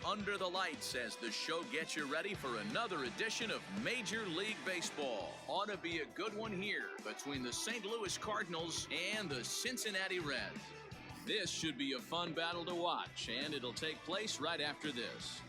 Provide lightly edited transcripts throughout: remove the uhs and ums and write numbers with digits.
under the lights as the show gets you ready for another edition of Major League Baseball. Ought to be a good one here between the St. Louis Cardinals and the Cincinnati Reds. This should be a fun battle to watch, and it'll take place right after this.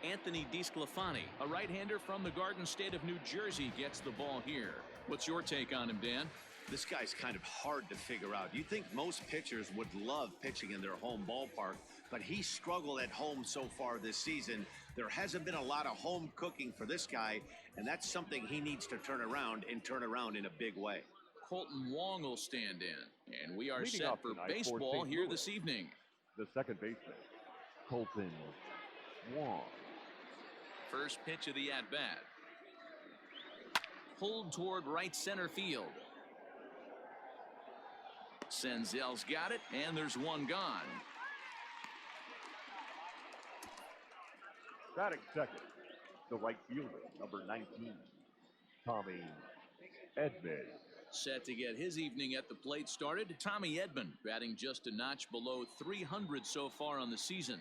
Anthony DeSclafani, a right-hander from the Garden State of New Jersey, gets the ball here. What's your take on him, Dan? This guy's kind of hard to figure out. You think most pitchers would love pitching in their home ballpark, but he struggled at home so far this season. There hasn't been a lot of home cooking for this guy, and that's something he needs to turn around in a big way. Colton Wong will stand in, and we are set for baseball here this evening. The second baseman, Colton Wong. First pitch of the at-bat. Pulled toward right center field. Senzel's got it, and there's one gone. Batting second, the right fielder, number 19, Tommy Edman. Set to get his evening at the plate started, Tommy Edman, batting just a notch below 300 so far on the season.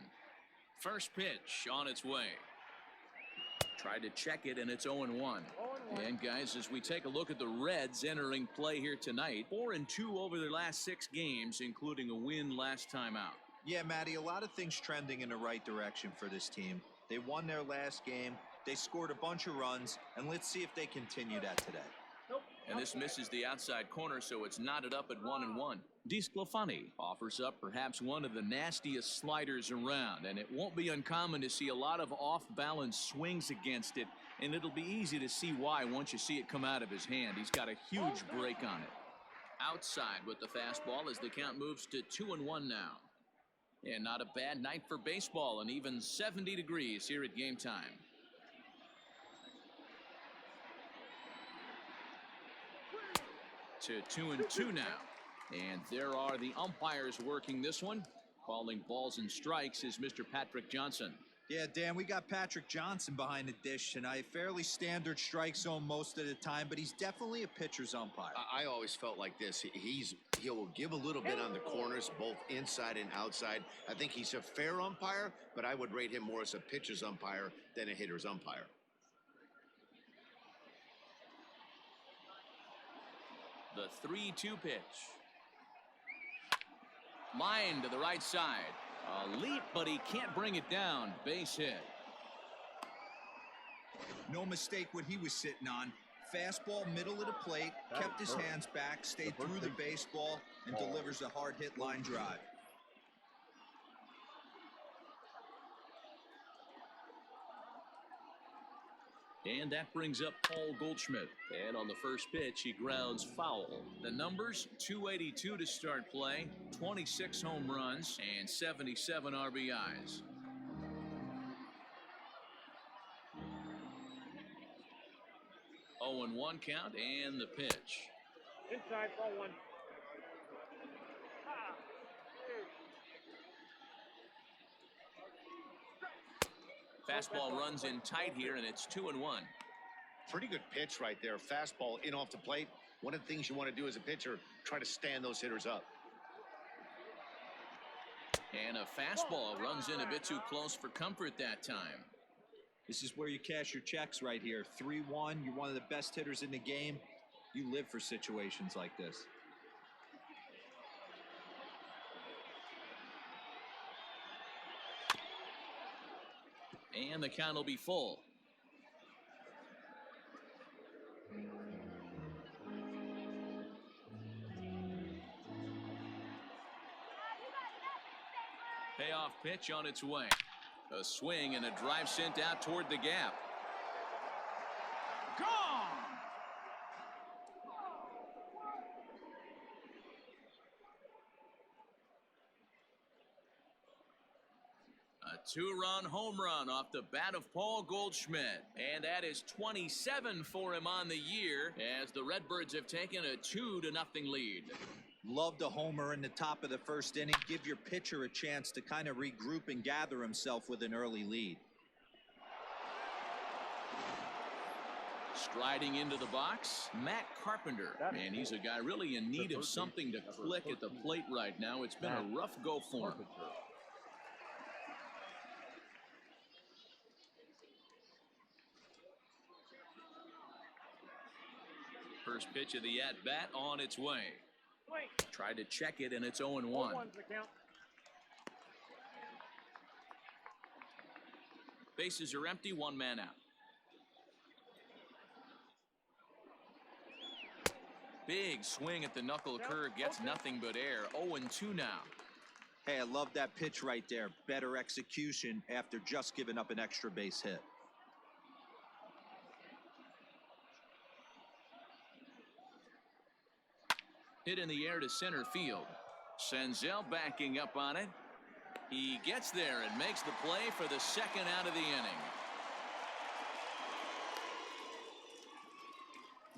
First pitch on its way. Tried to check it, and it's 0-1. And guys, as we take a look at the Reds entering play here tonight, 4-2 over their last 6 games, including a win last time out. Yeah, Matty, a lot of things trending in the right direction for this team. They won their last game, they scored a bunch of runs, and let's see if they continue that today. And this misses the outside corner, so it's knotted up at 1-1. DeSclafani offers up perhaps one of the nastiest sliders around, and it won't be uncommon to see a lot of off-balance swings against it, and it'll be easy to see why once you see it come out of his hand. He's got a huge break on it. Outside with the fastball as the count moves to 2-1 now. And not a bad night for baseball, and even 70 degrees here at game time. To 2-2 now. And there are the umpires working this one. Calling balls and strikes is Mr. Patrick Johnson. Yeah, Dan, we got Patrick Johnson behind the dish tonight. Fairly standard strike zone most of the time, but he's definitely a pitcher's umpire. I always felt like this. He'll give a little bit on the corners, both inside and outside. I think he's a fair umpire, but I would rate him more as a pitcher's umpire than a hitter's umpire. The 3-2 pitch. Line to the right side. A leap, but he can't bring it down. Base hit. No mistake what he was sitting on. Fastball, middle of the plate, kept his hands back, stayed through the baseball, and delivers a hard hit line drive. And that brings up Paul Goldschmidt. And on the first pitch, he grounds foul. The numbers, 282 to start play, 26 home runs, and 77 RBIs. Oh, and 1 count, and the pitch. Inside, ball 1. Fastball runs in tight here, and it's 2-1. Pretty good pitch right there. Fastball in off the plate. One of the things you want to do as a pitcher, try to stand those hitters up. And a fastball runs in a bit too close for comfort that time. This is where you cash your checks right here. 3-1, you're one of the best hitters in the game. You live for situations like this. And the count will be full. Payoff pitch on its way. A swing and a drive sent out toward the gap. Gone! A 2-run home run off the bat of Paul Goldschmidt. And that is 27 for him on the year as the Redbirds have taken a 2-0 lead. Love the homer in the top of the first inning. Give your pitcher a chance to kind of regroup and gather himself with an early lead. Striding into the box, Matt Carpenter. And he's a guy really in need of something to click at the plate right now. It's been a rough go for him. First pitch of the at-bat on its way. Tried to check it, and it's 0-1. Bases are empty, one man out. Big swing at the knuckle curve, gets nothing but air. 0-2 now. Hey, I love that pitch right there. Better execution after just giving up an extra base hit. Hit in the air to center field. Senzel backing up on it. He gets there and makes the play for the second out of the inning.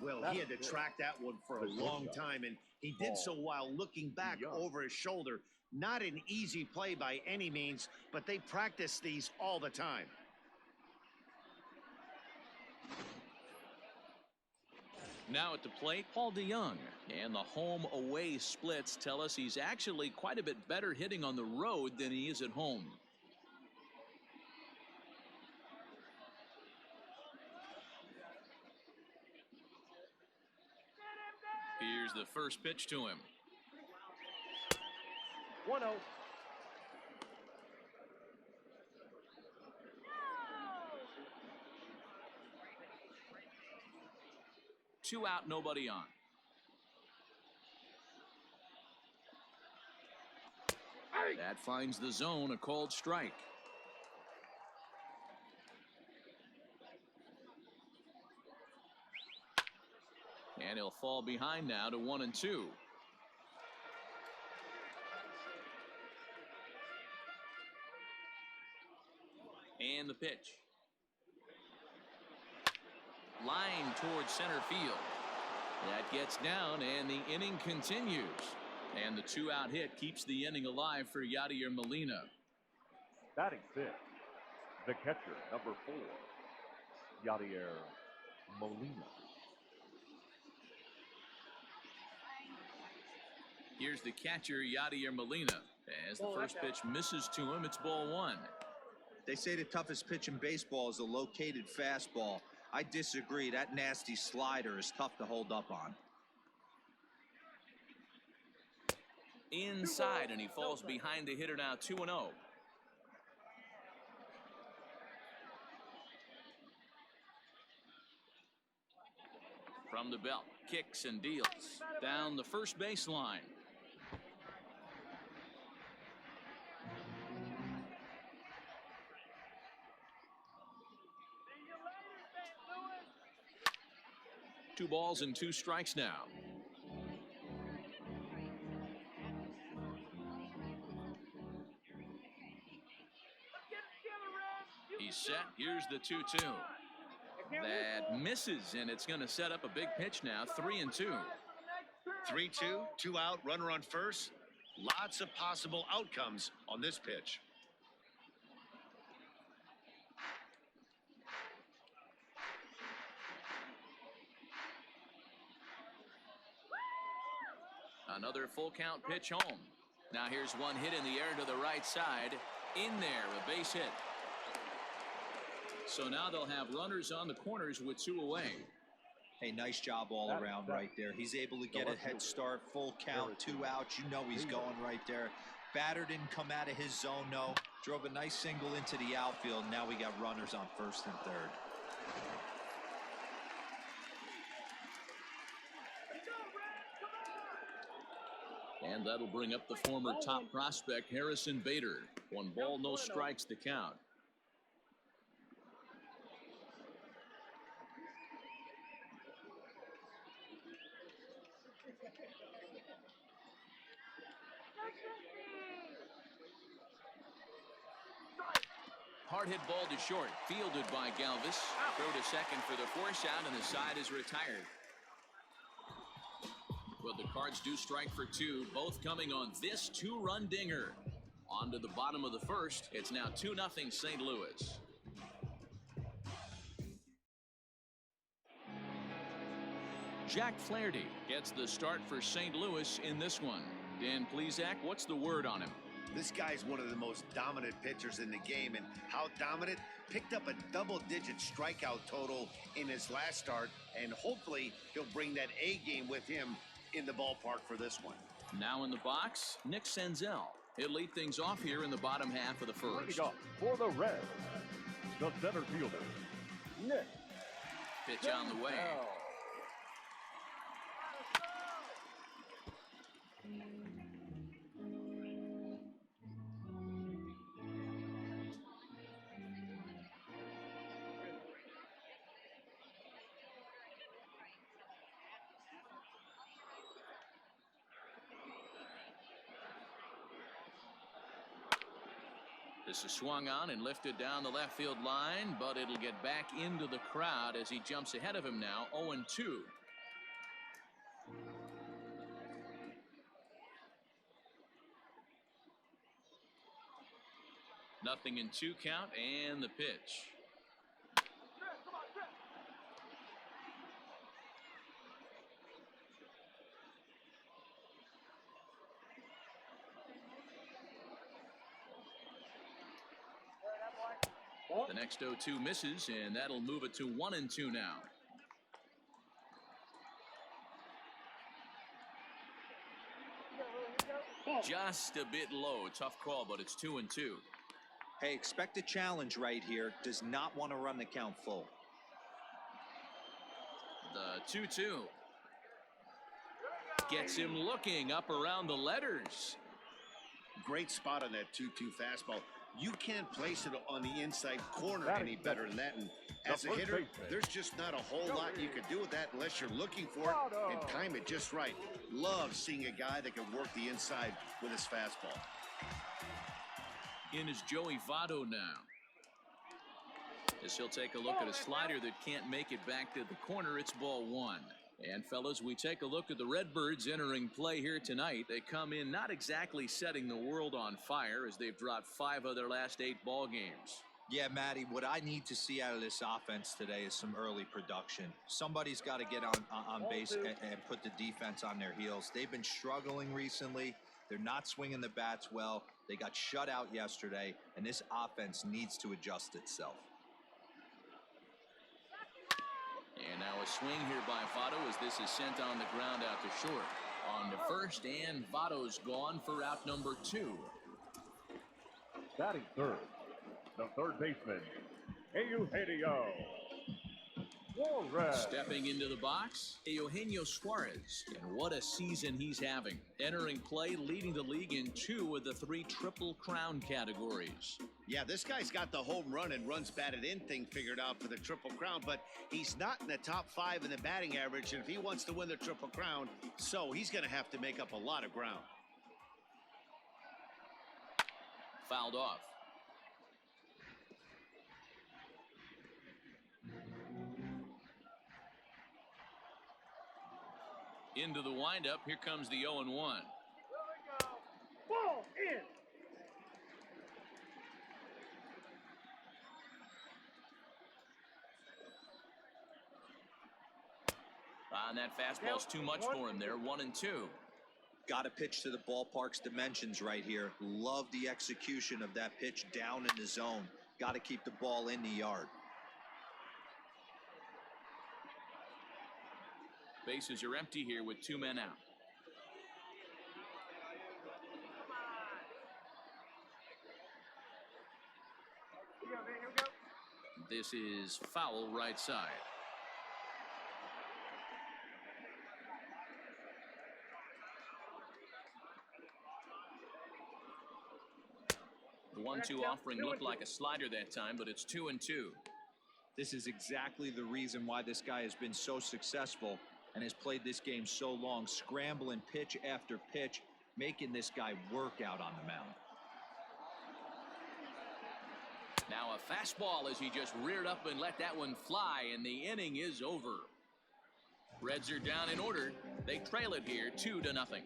Well, he had to track that one for a long time, and he did so while looking back over his shoulder. Not an easy play by any means, but they practice these all the time. Now at the plate, Paul DeYoung. And the home-away splits tell us he's actually quite a bit better hitting on the road than he is at home. Here's the first pitch to him. 1-0. Two out, nobody on. That finds the zone, a called strike. And he'll fall behind now to 1-2. And the pitch. Line towards center field. That gets down, and the inning continues. And the two-out hit keeps the inning alive for Yadier Molina. Batting fifth, the catcher, number 4, Yadier Molina. Here's the catcher, Yadier Molina. As the first pitch misses to him, it's ball 1. They say the toughest pitch in baseball is a located fastball. I disagree. That nasty slider is tough to hold up on. Inside, and he falls behind the hitter now, 2-0. From the belt, kicks and deals down the first baseline. Two balls and 2 strikes now. He's set. Here's the 2-2. That misses, and it's going to set up a big pitch now. 3-2. 3-2, 2 out, runner on first. Lots of possible outcomes on this pitch. Another full count pitch home. Now here's one hit in the air to the right side. In there, a base hit. So now they'll have runners on the corners with 2 away. Hey, nice job all around right there. He's able to get a head start, full count, 2 outs. You know he's going right there. Batter didn't come out of his zone, no. Drove a nice single into the outfield. Now we got runners on first and third. And that'll bring up the former top prospect, Harrison Bader. 1 ball, no strikes to count. Hard hit ball to short, fielded by Galvis. Throw to second for the force out, and the side is retired. But the Cards do strike for 2, both coming on this 2-run dinger. On to the bottom of the first. It's now 2-0 St. Louis. Jack Flaherty gets the start for St. Louis in this one. Dan Plesac, what's the word on him? This guy's one of the most dominant pitchers in the game, and how dominant? Picked up a double-digit strikeout total in his last start, and hopefully he'll bring that A game with him in the ballpark for this one. Now in the box, Nick Senzel. He'll lead things off here in the bottom half of the first. For the Reds, the center fielder, Nick. Pitch on the way. This is swung on and lifted down the left field line, but it'll get back into the crowd as he jumps ahead of him now, 0-2. Nothing in 2 count, and the pitch. The next 0-2 misses, and that'll move it to 1-2 now. Just a bit low. Tough call, but it's 2-2. Hey, expect a challenge right here. Does not want to run the count full. The 2-2. Gets him looking up around the letters. Great spot on that 2-2 fastball. You can't place it on the inside corner any better than that. And as a hitter, there's just not a whole lot you can do with that unless you're looking for it and time it just right. Love seeing a guy that can work the inside with his fastball. In is Joey Votto now. As he'll take a look at a slider that can't make it back to the corner, it's ball 1. And fellas, we take a look at the Redbirds entering play here tonight. They come in not exactly setting the world on fire as they've dropped 5 of their last 8 ball games. Yeah, Matty, what I need to see out of this offense today is some early production. Somebody's got to get on base and put the defense on their heels. They've been struggling recently. They're not swinging the bats well. They got shut out yesterday, and this offense needs to adjust itself. And now a swing here by Votto as this is sent on the ground out to short. On to first, and Votto's gone for out number 2. Batting third, the third baseman, Eugenio Suarez. Stepping into the box, Eugenio Suarez. And what a season he's having. Entering play, leading the league in 2 of the 3 Triple Crown categories. Yeah, this guy's got the home run and runs batted in thing figured out for the Triple Crown, but he's not in the top 5 in the batting average, and if he wants to win the Triple Crown, so he's going to have to make up a lot of ground. Fouled off. Into the windup, here comes the 0-1. Ball in. And that fastball's too much for him there, 1-2. Got to pitch to the ballpark's dimensions right here. Love the execution of that pitch down in the zone. Got to keep the ball in the yard. Bases are empty here with 2 men out. Here we go. This is foul right side. The 1-2 offering looked like a slider that time, but it's 2-2. This is exactly the reason why this guy has been so successful and has played this game so long, scrambling pitch after pitch, making this guy work out on the mound. Now a fastball as he just reared up and let that one fly, and the inning is over. Reds are down in order. They trail it here 2-0.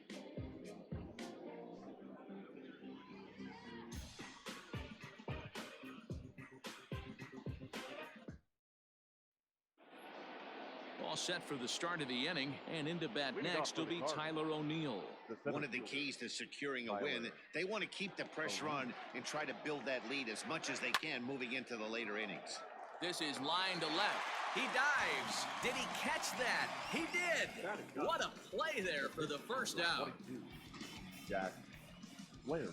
All set for the start of the inning, and into bat next will be Tyler O'Neill. One of the keys to securing a win, they want to keep the pressure on and try to build that lead as much as they can moving into the later innings. This is line to left. He dives. Did he catch that? He did. What a play there for the first out. Jack Flaherty.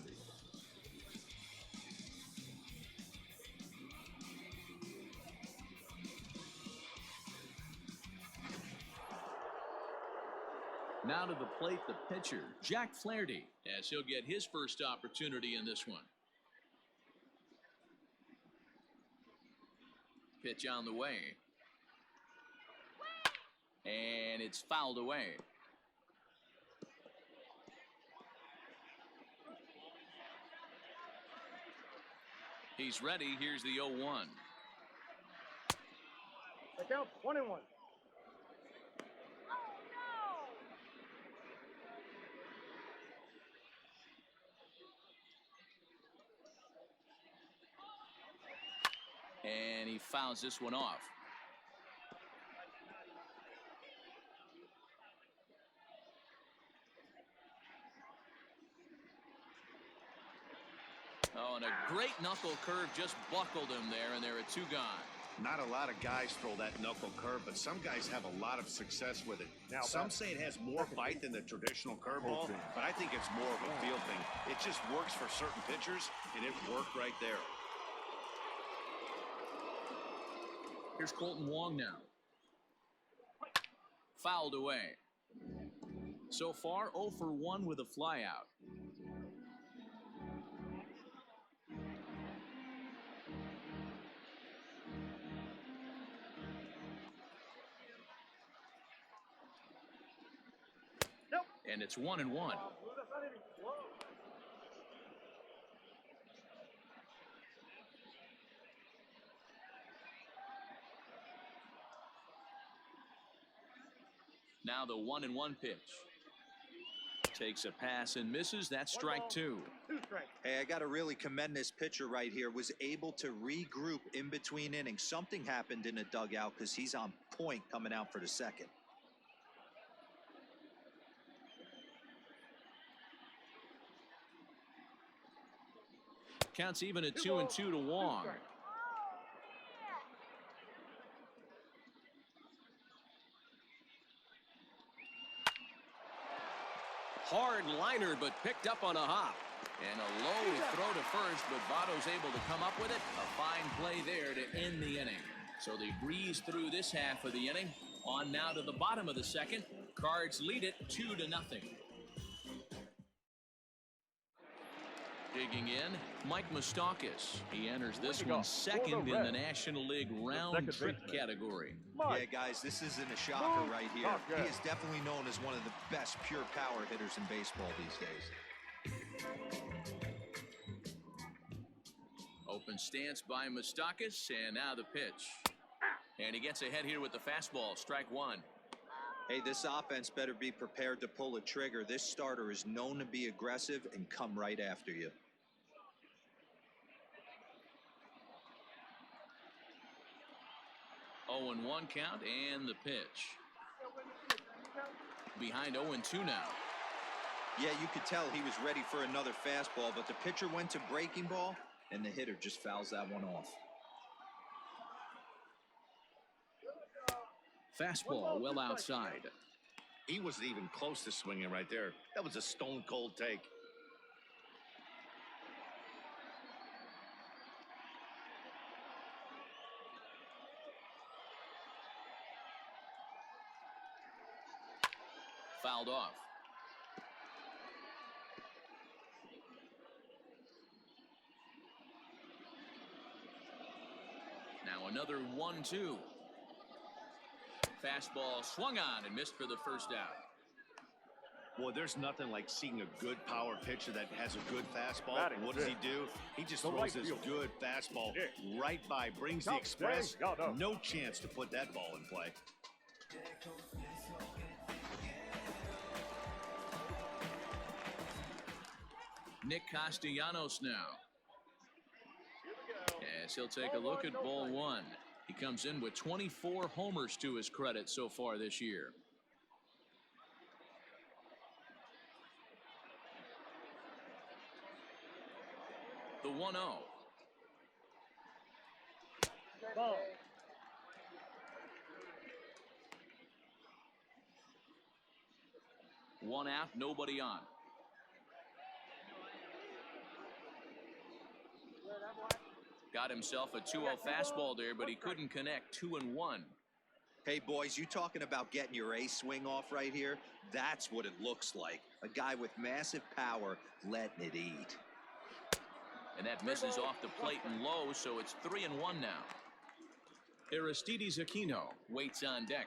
Now to the plate, the pitcher, Jack Flaherty, as he'll get his first opportunity in this one. Pitch on the way. And it's fouled away. He's ready. Here's the 0-1. The count 1-1. And he fouls this one off. Oh, and a great knuckle curve just buckled him there, and there are two gone. Not a lot of guys throw that knuckle curve, but some guys have a lot of success with it. Now some say it has more bite than the traditional curveball, but I think it's more of a feel thing. It just works for certain pitchers, and it worked right there. Here's Colton Wong now. Fouled away. So far, 0 for 1 with a flyout. And it's 1-1. Now the 1-1 pitch. Takes a pass and misses. That's strike two. Hey, I got to really commend this pitcher right here. Was able to regroup in between innings. Something happened in the dugout because he's on point coming out for the second. Counts even at 2-2 to Wong. Hard liner, but picked up on a hop. And a low throw to first, but Votto's able to come up with it. A fine play there to end the inning. So they breeze through this half of the inning. On now to the bottom of the second. Cards lead it 2-0. Digging in, Mike Moustakas. He enters this one second in the National League round trip category. Yeah, guys, this isn't a shocker right here. He is definitely known as one of the best pure power hitters in baseball these days. Open stance by Moustakas, and now the pitch. And he gets ahead here with the fastball. Strike one. Hey, this offense better be prepared to pull a trigger. This starter is known to be aggressive and come right after you. Oh, 0-1 count, and the pitch. Behind 0-2 now. Yeah, you could tell he was ready for another fastball, but the pitcher went to breaking ball, and the hitter just fouls that one off. Fastball well outside. He wasn't even close to swinging right there. That was a stone cold take. Fouled off. Now another 1-2. Fastball swung on and missed for the first out. Boy, there's nothing like seeing a good power pitcher that has a good fastball. And what does he do? He just throws this good fastball right by, brings the express. No chance to put that ball in play. Nick Castellanos now. As he'll take a look at ball one. He comes in with 24 homers to his credit so far this year. The 1-0. Ball. One out, nobody on. Got himself a 2-0 fastball there, but he couldn't connect. 2-1. Hey, boys, you talking about getting your A swing off right here? That's what it looks like. A guy with massive power letting it eat. And that misses off the plate and low, so it's 3-1 now. Aristides Aquino waits on deck.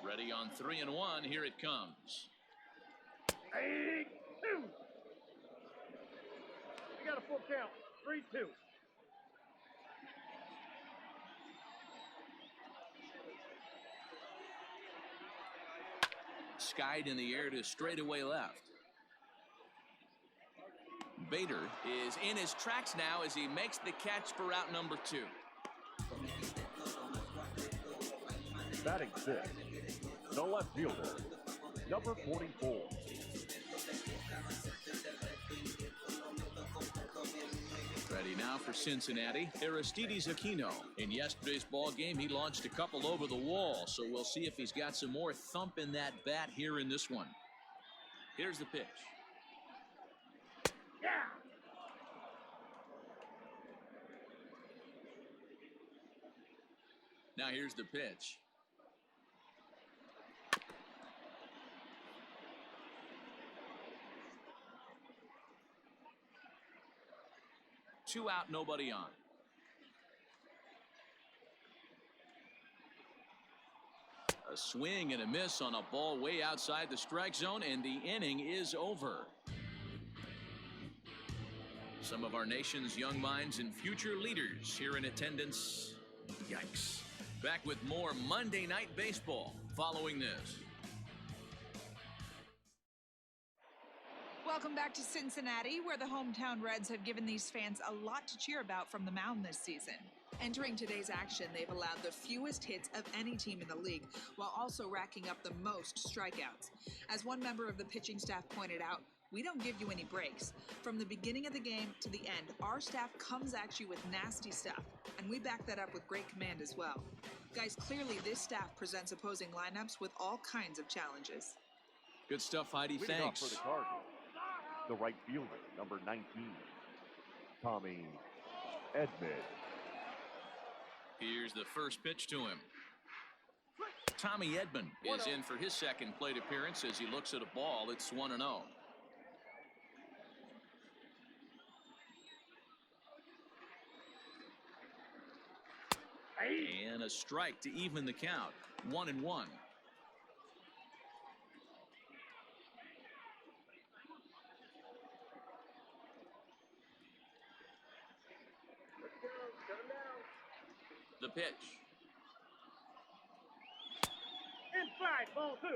Ready on 3-1. Here it comes. 3-2. You got a full count. 3-2. Skied in the air to straightaway left. Bader is in his tracks now as he makes the catch for out number 2. Batting sixth, the left fielder, number 44. Ready now for Cincinnati, Aristides Aquino. In yesterday's ball game, he launched a couple over the wall, so we'll see if he's got some more thump in that bat here in this one. Here's the pitch. Yeah. Now here's the pitch. Two out, nobody on. A swing and a miss on a ball way outside the strike zone, and the inning is over. Some of our nation's young minds and future leaders here in attendance. Yikes. Back with more Monday Night Baseball following this. Welcome back to Cincinnati, where the hometown Reds have given these fans a lot to cheer about from the mound this season. Entering today's action, they've allowed the fewest hits of any team in the league, while also racking up the most strikeouts. As one member of the pitching staff pointed out, we don't give you any breaks. From the beginning of the game to the end, our staff comes at you with nasty stuff, and we back that up with great command as well. Guys, clearly this staff presents opposing lineups with all kinds of challenges. Good stuff, Heidi. Leading off Thanks. for the Cardinals, the right fielder, number 19, Tommy Edman. Here's the first pitch to him. Tommy Edman is in for his second plate appearance as he looks at a ball. It's 1-0. And a strike to even the count. 1-1. The pitch. Inside, ball 2.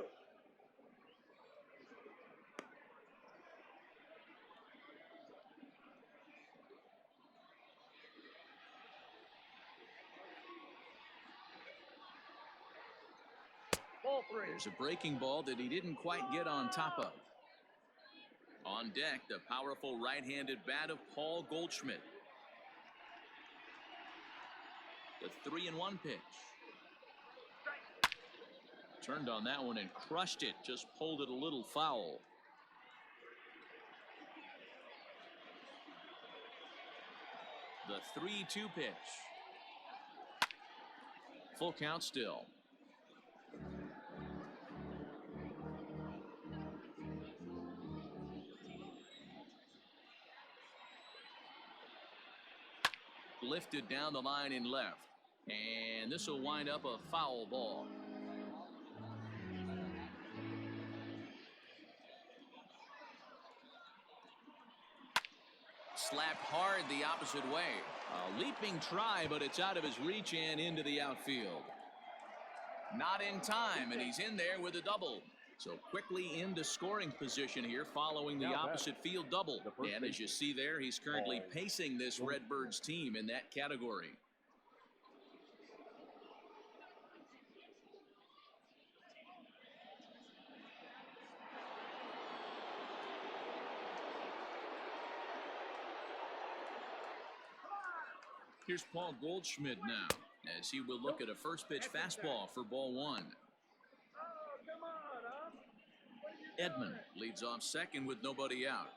Ball 3. There's a breaking ball that he didn't quite get on top of. On deck, the powerful right-handed bat of Paul Goldschmidt. The 3-1 pitch. Turned on that one and crushed it. Just pulled it a little foul. The 3-2 pitch. Full count still. Lifted down the line in left. And this will wind up a foul ball. Slapped hard the opposite way. A leaping try, but it's out of his reach and into the outfield. Not in time, and he's in there with a double. So quickly into scoring position here following the opposite field double. And as you see there, he's currently pacing this Redbirds team in that category. Here's Paul Goldschmidt now, as he will look at a first pitch fastball for ball one. Edman leads off second with nobody out.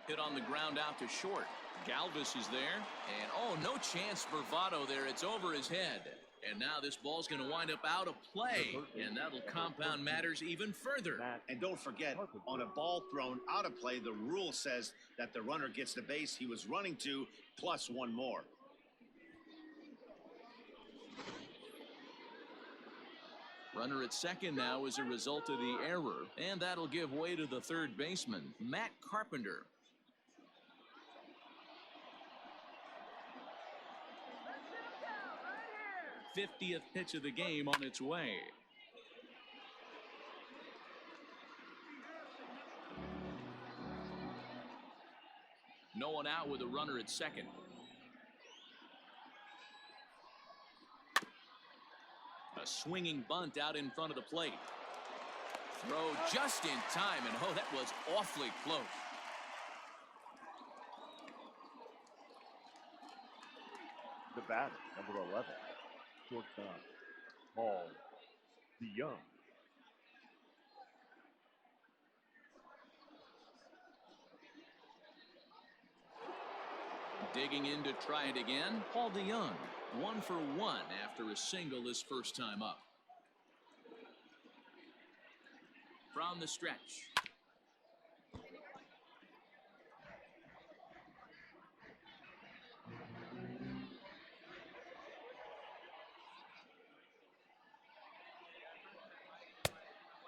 Hit on the ground out to short. Galvis is there, and oh, no chance bravado there. It's over his head. And now this ball's going to wind up out of play, and that'll compound matters even further. And don't forget, on a ball thrown out of play, the rule says that the runner gets the base he was running to, plus one more. Runner at second now as a result of the error, and that'll give way to the third baseman, Matt Carpenter. 50th pitch of the game on its way. No one out with a runner at second. A swinging bunt out in front of the plate. Throw just in time, and oh, that was awfully close. The batter, number 11, shortstop, Paul DeYoung. Digging in to try it again, Paul DeYoung, 1 for 1 after a single his first time up. From the stretch.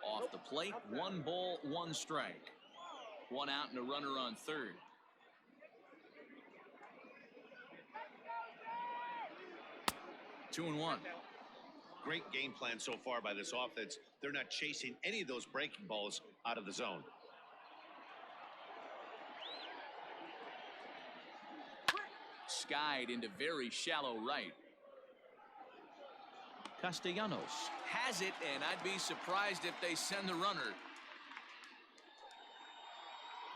Off the plate, 1 ball, 1 strike. 1 out and a runner on third. Two and one. Great game plan so far by this offense. They're not chasing any of those breaking balls out of the zone. Skied into very shallow right. Castellanos has it, and I'd be surprised if they send the runner.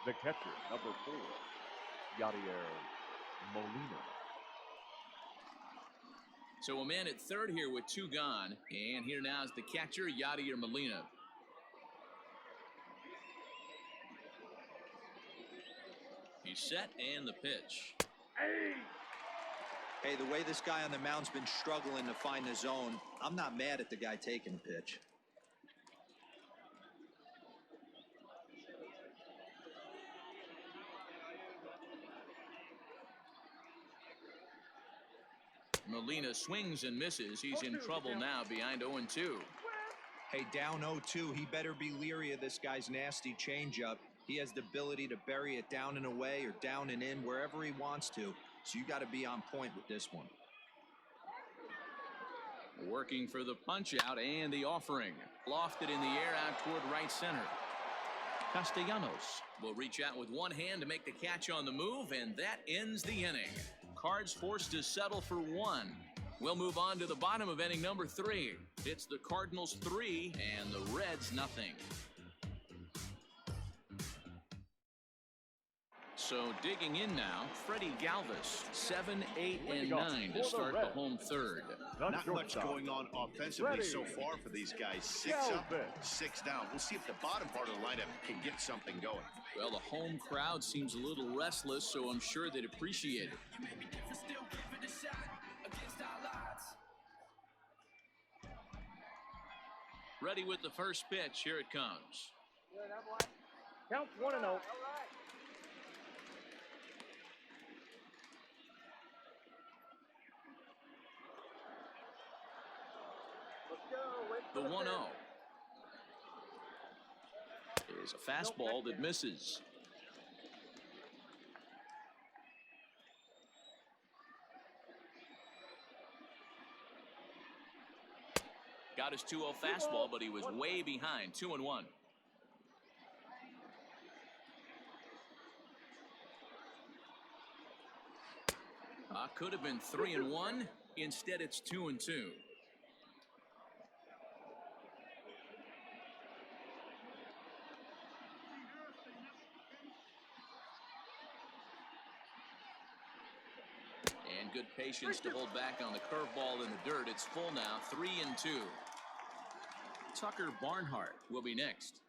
The catcher, number 4, Yadier Molina. So a man at third here with 2 gone, and here now is the catcher, Yadier Molina. He's set, and the pitch. Hey, the way this guy on the mound's been struggling to find the zone, I'm not mad at the guy taking the pitch. Molina swings and misses. He's in trouble now behind 0-2. Hey, down 0-2, he better be leery of this guy's nasty changeup. He has the ability to bury it down and away or down and in wherever he wants to. So you got to be on point with this one. Working for the punch out and the offering. Lofted in the air out toward right center. Castellanos will reach out with one hand to make the catch on the move, and that ends the inning. Cards forced to settle for 1. We'll move on to the bottom of inning number 3. It's the Cardinals 3 and the Reds nothing. So digging in now, Freddie Galvis, 7, 8, and 9 to start the home third. Not much going on offensively so far for these guys. 6 up, 6 down. We'll see if the bottom part of the lineup can get something going. Well, the home crowd seems a little restless, so I'm sure they'd appreciate it. Ready with the first pitch. Here it comes. Count 1-0. The 1-0 is a fastball that misses. Got his 2-0 fastball, but he was way behind. 2-1. Could have been 3-1. Instead, it's 2-2. And good patience to hold back on the curveball in the dirt. It's full now. 3-2. Tucker Barnhart will be next.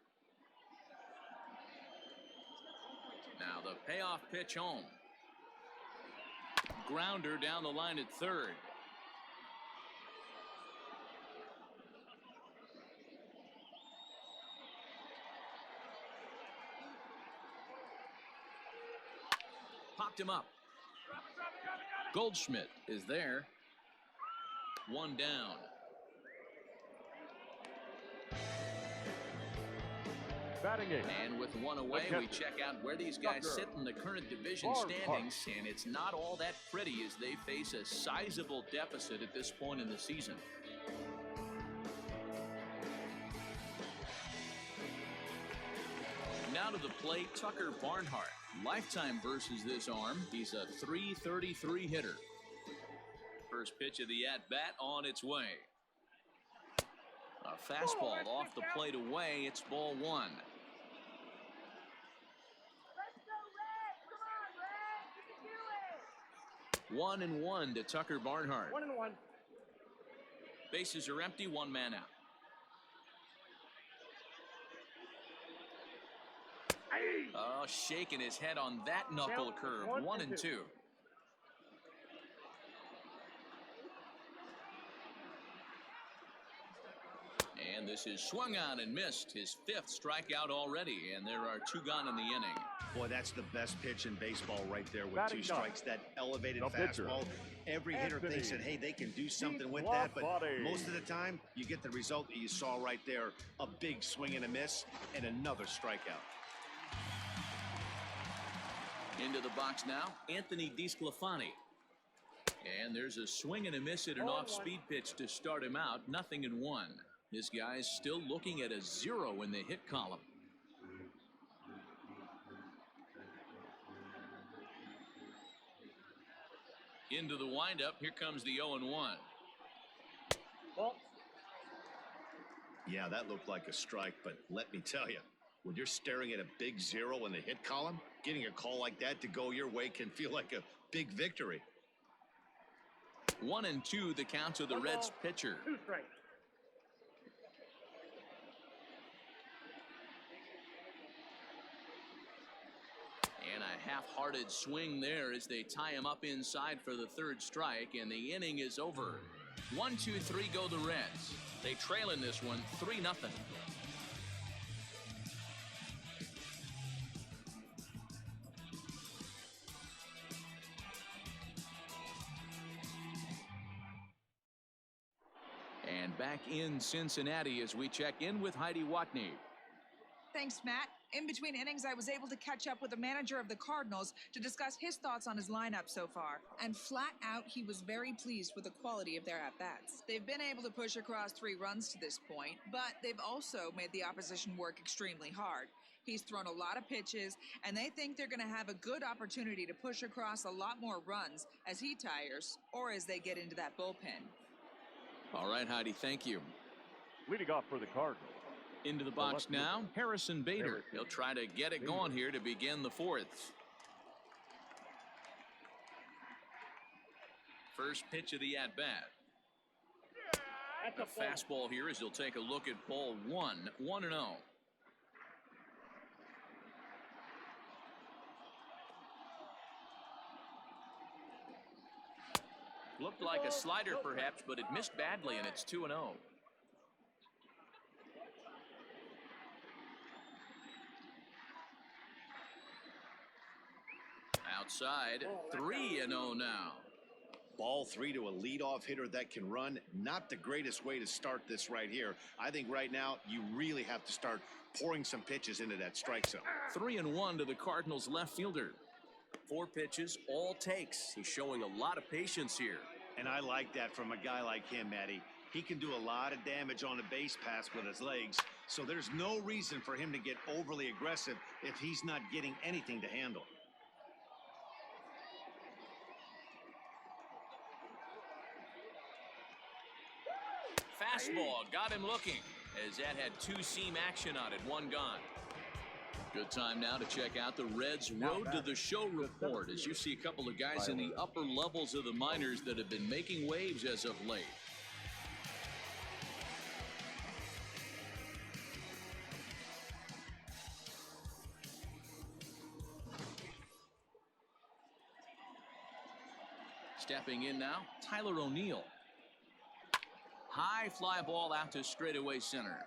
Now the payoff pitch home. Grounder down the line at third. Popped him up. Goldschmidt is there. One down. And with one away, we check out where these guys sit in the current division standings, and it's not all that pretty as they face a sizable deficit at this point in the season. Now to the plate, Tucker Barnhart. Lifetime versus this arm. He's a .333 hitter. First pitch of the at-bat on its way. A fastball off the plate away. It's ball one. 1-1 to Tucker Barnhart. 1-1. Bases are empty, one man out. Oh, shaking his head on that knuckle curve. 1-2. And this is swung on and missed. His 5th strikeout already, and there are 2 gone in the inning. Boy, that's the best pitch in baseball right there with 2 strikes. That elevated fastball. Every hitter thinks that, hey, they can do something with that, but most of the time, you get the result that you saw right there. A big swing and a miss, and another strikeout. Into the box now, Anthony DeSclafani. And there's a swing and a miss at an off-speed pitch to start him out. 0-1. This guy's still looking at a 0 in the hit column. Into the windup. Here comes the 0-1. Yeah, that looked like a strike, but let me tell you, when you're staring at a big 0 in the hit column, getting a call like that to go your way can feel like a big victory. 1-2 the count to the Reds pitcher. 2 strikes. And a half-hearted swing there as they tie him up inside for the 3rd strike, and the inning is over. 1-2-3 go the Reds. They trail in this one 3-0. And back in Cincinnati as we check in with Heidi Watney. Thanks, Matt. In between innings, I was able to catch up with the manager of the Cardinals to discuss his thoughts on his lineup so far. And flat out, he was very pleased with the quality of their at-bats. They've been able to push across 3 runs to this point, but they've also made the opposition work extremely hard. He's thrown a lot of pitches, and they think they're going to have a good opportunity to push across a lot more runs as he tires or as they get into that bullpen. All right, Heidi, thank you. Leading off for the Cardinals. Into the box now, Harrison Bader. He'll try to get it going here to begin the 4th. First pitch of the at-bat. A fastball here as he'll take a look at ball 1. 1-0. Looked like a slider perhaps, but it missed badly, and it's 2-0. Outside, 3-0 now. Ball 3 to a leadoff hitter that can run. Not the greatest way to start this right here. I think right now you really have to start pouring some pitches into that strike zone. 3-1 to the Cardinals left fielder. 4 pitches, all takes. He's showing a lot of patience here. And I like that from a guy like him, Matty. He can do a lot of damage on a base pass with his legs, so there's no reason for him to get overly aggressive if he's not getting anything to handle. Fastball got him looking, as that had two-seam action on it, one gone. Good time now to check out the Reds' Road to the Show report, as you see a couple of guys in the upper levels of the minors that have been making waves as of late. Stepping in now, Tyler O'Neill. High fly ball out to straightaway center.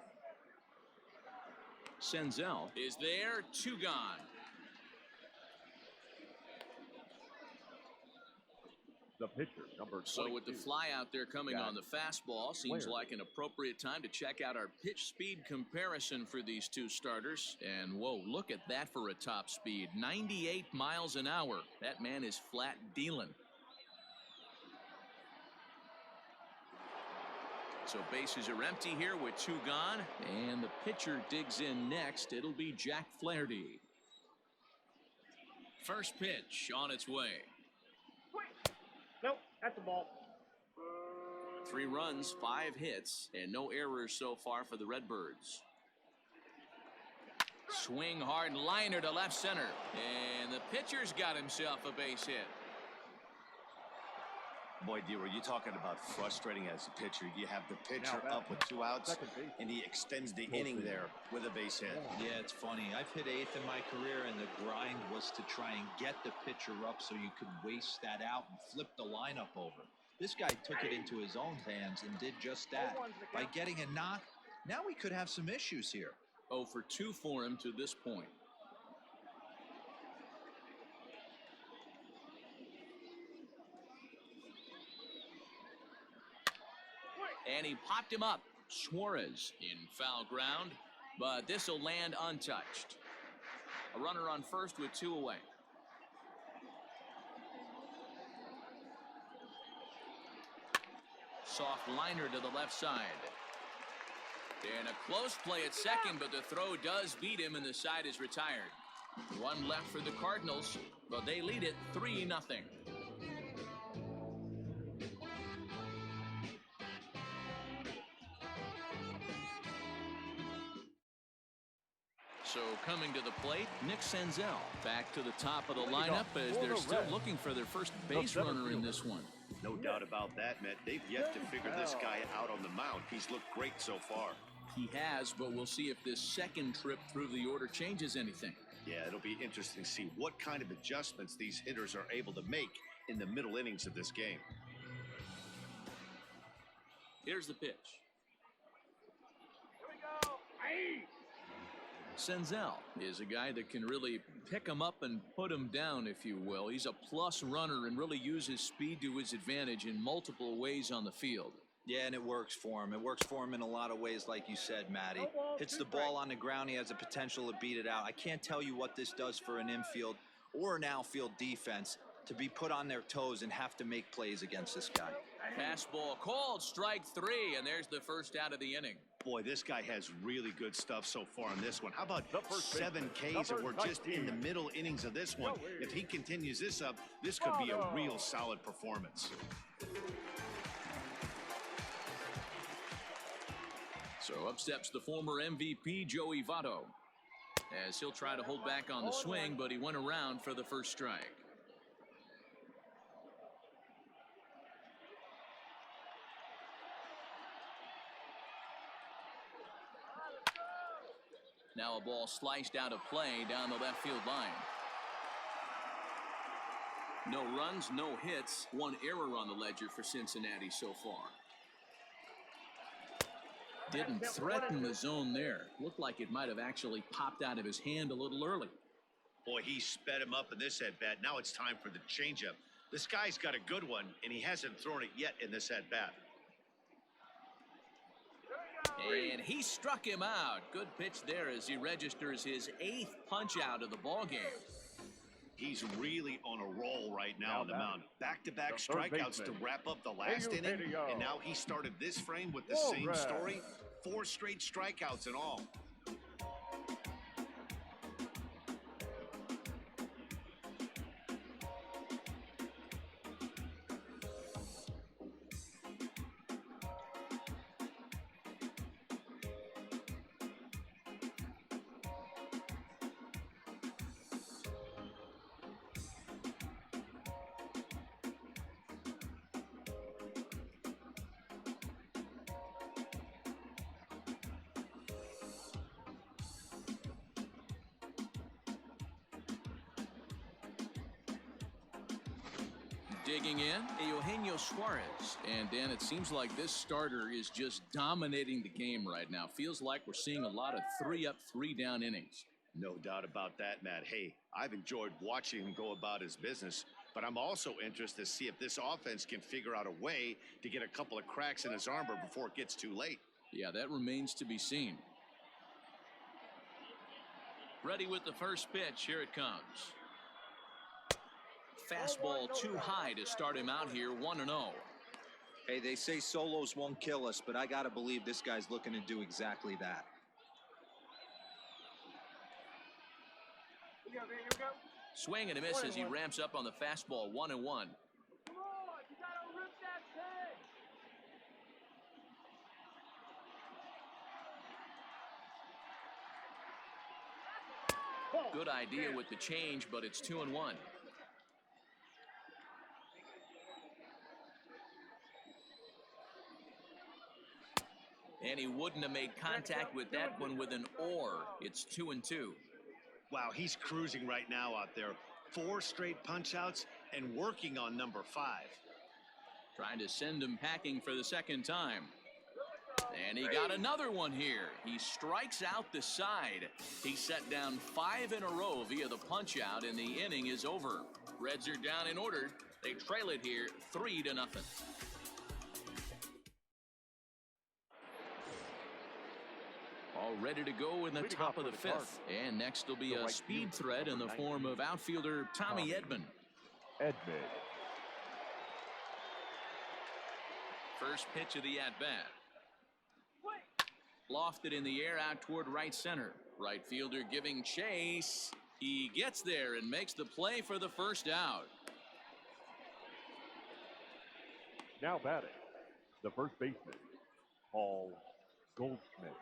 Senzel is there, two gone. The pitcher, number 22. So with the fly out there coming on the fastball, seems like an appropriate time to check out our pitch speed comparison for these two starters. And whoa, look at that for a top speed, 98 miles an hour. That man is flat dealing. So bases are empty here with two gone, and the pitcher digs in next. It'll be Jack Flaherty. First pitch on its way. Nope, that's the ball. 3 runs, 5 hits, and no errors so far for the Redbirds. Swing hard liner to left center, and the pitcher's got himself a base hit. Boy, D, you're talking about frustrating as a pitcher. You have the pitcher up with 2 outs, and he extends the inning there with a base hit. Yeah, it's funny. I've hit 8th in my career, and the grind was to try and get the pitcher up so you could waste that out and flip the lineup over. This guy took it into his own hands and did just that. By getting a knock, now we could have some issues here. 0 for 2 for him to this point. And he popped him up. Suarez in foul ground, but this will land untouched. A runner on first with 2 away. Soft liner to the left side. And a close play at second, but the throw does beat him and the side is retired. 1 left for the Cardinals, but they lead it 3-0. So coming to the plate, Nick Senzel back to the top of the lineup as they're still looking for their first base runner in this one. No doubt about that, Matt. They've yet to figure this guy out on the mound. He's looked great so far. He has, but we'll see if this second trip through the order changes anything. Yeah, it'll be interesting to see what kind of adjustments these hitters are able to make in the middle innings of this game. Here's the pitch. Here we go. Aye. Senzel is a guy that can really pick him up and put him down, if you will. He's a plus runner and really uses speed to his advantage in multiple ways on the field. Yeah, and it works for him. It works for him in a lot of ways, like you said, Matty. Hits the ball on the ground. He has the potential to beat it out. I can't tell you what this does for an infield or an outfield defense to be put on their toes and have to make plays against this guy. Fastball called, strike 3, and there's the first out of the inning. Boy, this guy has really good stuff so far in this one. How about 7 Ks, and we're just in the middle innings of this one. If he continues this up, this could be a real solid performance. So up steps the former MVP, Joey Votto, as he'll try to hold back on the swing, but he went around for the first strike. Now a ball sliced out of play down the left field line. No runs, no hits, 1 error on the ledger for Cincinnati so far. Didn't threaten the zone there. Looked like it might have actually popped out of his hand a little early. Boy, he sped him up in this at-bat. Now it's time for the changeup. This guy's got a good one, and he hasn't thrown it yet in this at-bat. And he struck him out. Good pitch there as he registers his 8th punch out of the ball game. He's really on a roll right now on the mound. Back-to-back the third strikeouts to baseman. wrap up the last inning, and now he started this frame with the same story. 4 straight strikeouts in all. Digging in, Eugenio Suarez. And Dan, it seems like this starter is just dominating the game right now. Feels like we're seeing a lot of 3-up, 3-down innings. No doubt about that, Matt. Hey, I've enjoyed watching him go about his business, but I'm also interested to see if this offense can figure out a way to get a couple of cracks in his armor before it gets too late. Yeah, that remains to be seen. Ready with the first pitch. Here it comes. Fastball too high to start him out here, 1-0. Hey, they say solos won't kill us, but I got to believe this guy's looking to do exactly that. Swing and a miss as he ramps up on the fastball, 1-1. Come on, you gotta rip that thing. Good idea with the change, but it's 2-1. And he wouldn't have made contact with that one with an or. It's 2-2. Wow, he's cruising right now out there. 4 straight punch-outs and working on number 5. Trying to send him packing for the second time. And he got another one here. He strikes out the side. He set down 5 in a row via the punch-out, and the inning is over. Reds are down in order. They trail it here 3-0. All ready to go in the top of the 5th. And next will be a speed threat in the form of outfielder Tommy Edman. First pitch of the at-bat. Lofted in the air out toward right center. Right fielder giving chase. He gets there and makes the play for the first out. Now batting, the first baseman, Paul Goldschmidt.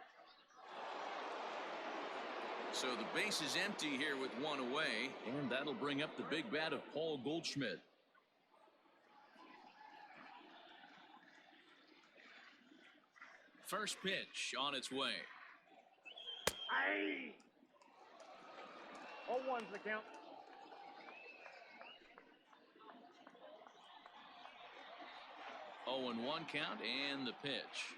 So the base is empty here with 1 away, and that'll bring up the big bat of Paul Goldschmidt. First pitch on its way. Aye. 0-1's the count. Oh, and 1 count and the pitch.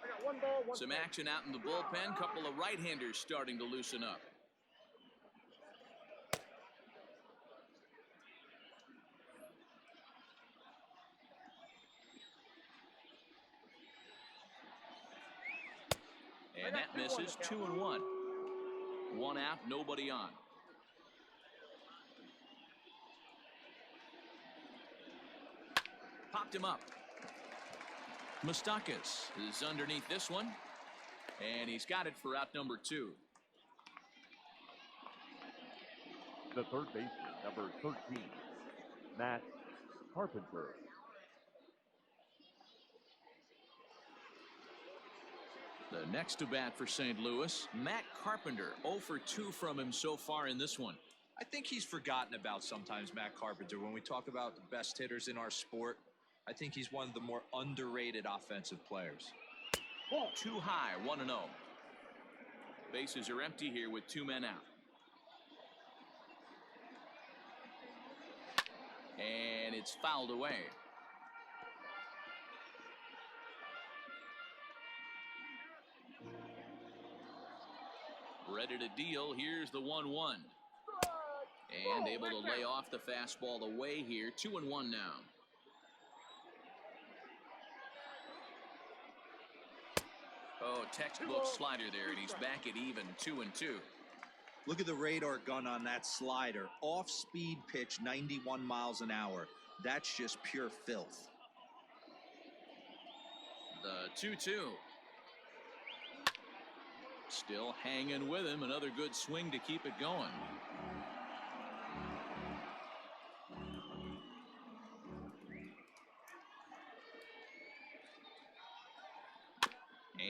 I got 1 ball, 1 Some strike. action out in the bullpen. Couple of right-handers starting to loosen up. And that misses. 2-1. 1 out, nobody on. Popped him up. Moustakas is underneath this one. And he's got it for out number 2. The third baseman, number 13, Matt Carpenter. The next to bat for St. Louis, Matt Carpenter. 0 for 2 from him so far in this one. I think he's forgotten about sometimes, Matt Carpenter. When we talk about the best hitters in our sport, I think he's one of the more underrated offensive players. Too high, 1-0. Bases are empty here with 2 men out. And it's fouled away. Ready to deal. Here's the 1-1. And able to lay off the fastball away here. 2-1 now. Oh, textbook slider there, and he's back at even 2-2. Look at the radar gun on that slider. Off-speed pitch, 91 miles an hour. That's just pure filth. The 2-2. Still hanging with him. Another good swing to keep it going.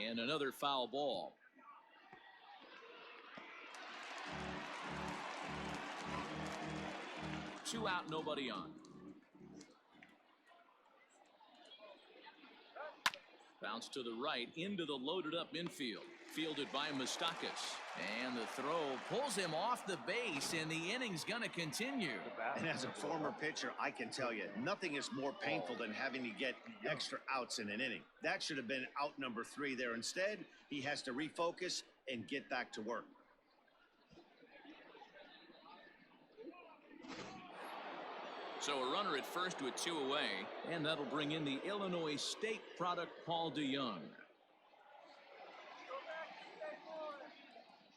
And another foul ball. Two out, nobody on. Bounce to the right into the loaded up infield. Fielded by Moustakas. And the throw pulls him off the base, and the inning's going to continue. And as a former pitcher, I can tell you, nothing is more painful than having to get extra outs in an inning. That should have been out number 3 there. Instead, he has to refocus and get back to work. So a runner at first with 2 away, and that'll bring in the Illinois State product, Paul DeYoung.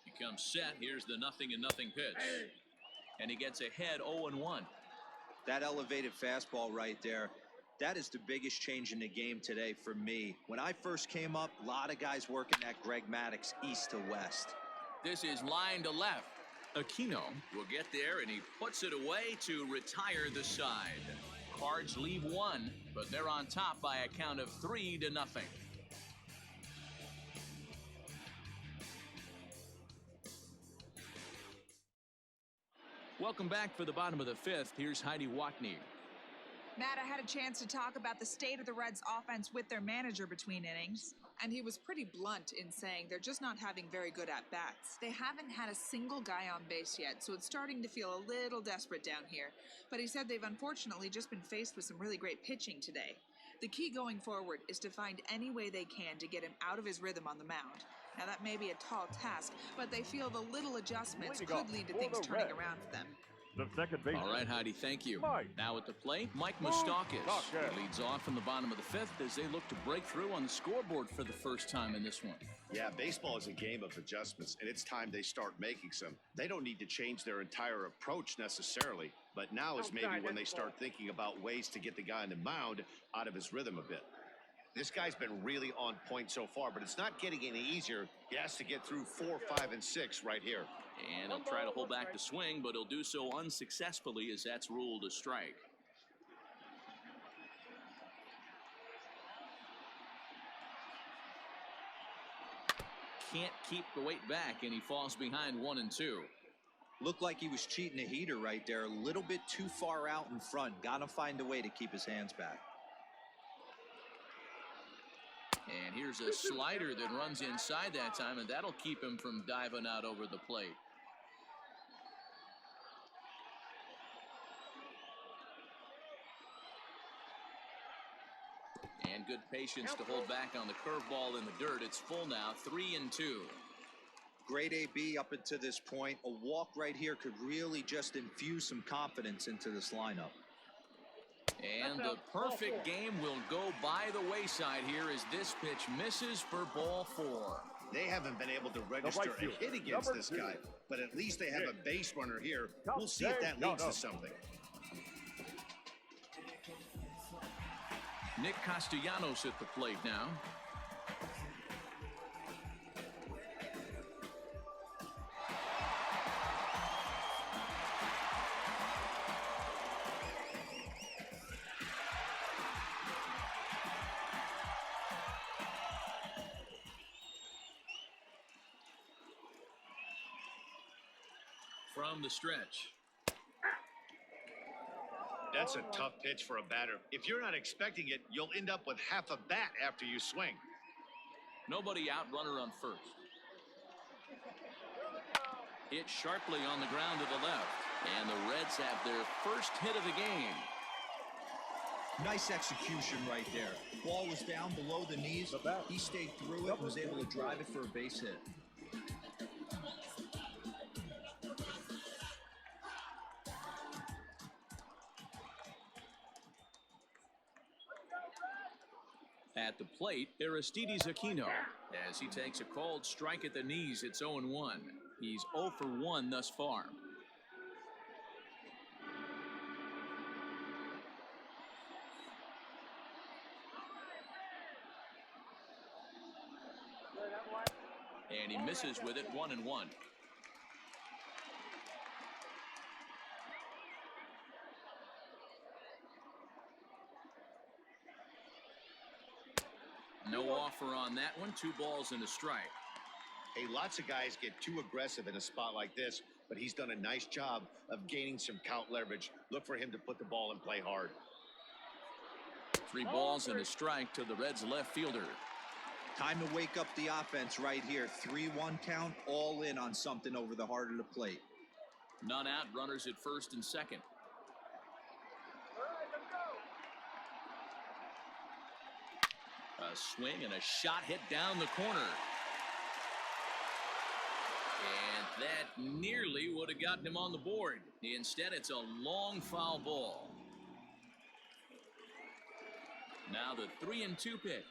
He comes set. Here's the 0-0 pitch. And he gets ahead 0-1. That elevated fastball right there, that is the biggest change in the game today for me. When I first came up, a lot of guys working at Greg Maddux east to west. This is line to left. Aquino will get there, and he puts it away to retire the side. Cards leave 1, but they're on top by a count of 3-0. Welcome back for the bottom of the 5th. Here's Heidi Watney. Matt, I had a chance to talk about the state of the Reds offense with their manager between innings, and he was pretty blunt in saying they're just not having very good at-bats. They haven't had a single guy on base yet, so it's starting to feel a little desperate down here. But he said they've unfortunately just been faced with some really great pitching today. The key going forward is to find any way they can to get him out of his rhythm on the mound. Now, that may be a tall task, but they feel the little adjustments could lead to things turning around for them. The second baseman. All right, Heidi, thank you. Mike. Now at the plate, Mike Moustakas. He leads off in the bottom of the 5th as they look to break through on the scoreboard for the first time in this one. Yeah, baseball is a game of adjustments, and it's time they start making some. They don't need to change their entire approach necessarily, but now is maybe when they start thinking about ways to get the guy on the mound out of his rhythm a bit. This guy's been really on point so far, but it's not getting any easier. He has to get through 4, 5, and 6 right here. And he'll try to hold back the swing, but he'll do so unsuccessfully as that's ruled a strike. Can't keep the weight back, and he falls behind 1 and 2. Looked like he was cheating a heater right there. A little bit too far out in front. Got to find a way to keep his hands back. And here's a slider that runs inside that time, and that'll keep him from diving out over the plate. And good patience to hold back on the curveball in the dirt. It's full now, 3 and 2. Great AB up until this point. A walk right here could really just infuse some confidence into this lineup. And the perfect game will go by the wayside here as this pitch misses for ball 4. They haven't been able to register a hit against this guy, but at least they have a base runner here. We'll see if that leads to something. Nick Castellanos at the plate now. From the stretch. That's a tough pitch for a batter. If you're not expecting it, you'll end up with half a bat after you swing. Nobody out, runner on first. Hit sharply on the ground to the left. And the Reds have their first hit of the game. Nice execution right there. Ball was down below the knees. He stayed through it and was able to drive it for a base hit. At the plate, Aristides Aquino. As he takes a called strike at the knees, it's 0-1. He's 0 for 1 thus far. And he misses with it, 1-1. No offer on that one. 2 balls and a strike. Hey, lots of guys get too aggressive in a spot like this, but he's done a nice job of gaining some count leverage. Look for him to put the ball in play hard. 3 balls and a strike to the Reds left fielder. Time to wake up the offense right here. 3-1 count, all in on something over the heart of the plate. None out, runners at first and second. A swing and a shot hit down the corner. And that nearly would have gotten him on the board. Instead, it's a long foul ball. Now the 3-2 pitch.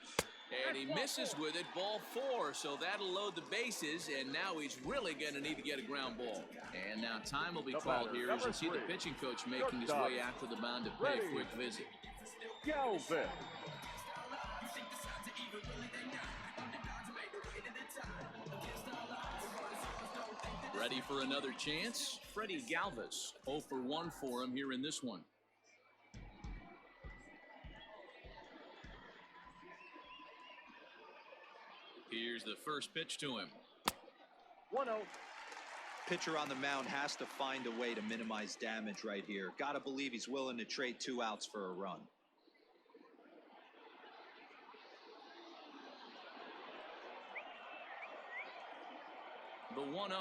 And he misses with it, ball 4, so that'll load the bases, and now he's really going to need to get a ground ball. And now time will be called here as you see the pitching coach making his way out to the mound to pay a quick visit. Galvin. Ready for another chance? Freddie Galvis, 0 for 1 for him here in this one. Here's the first pitch to him. 1-0. Pitcher on the mound has to find a way to minimize damage right here. Gotta believe he's willing to trade 2 outs for a run. The 1-0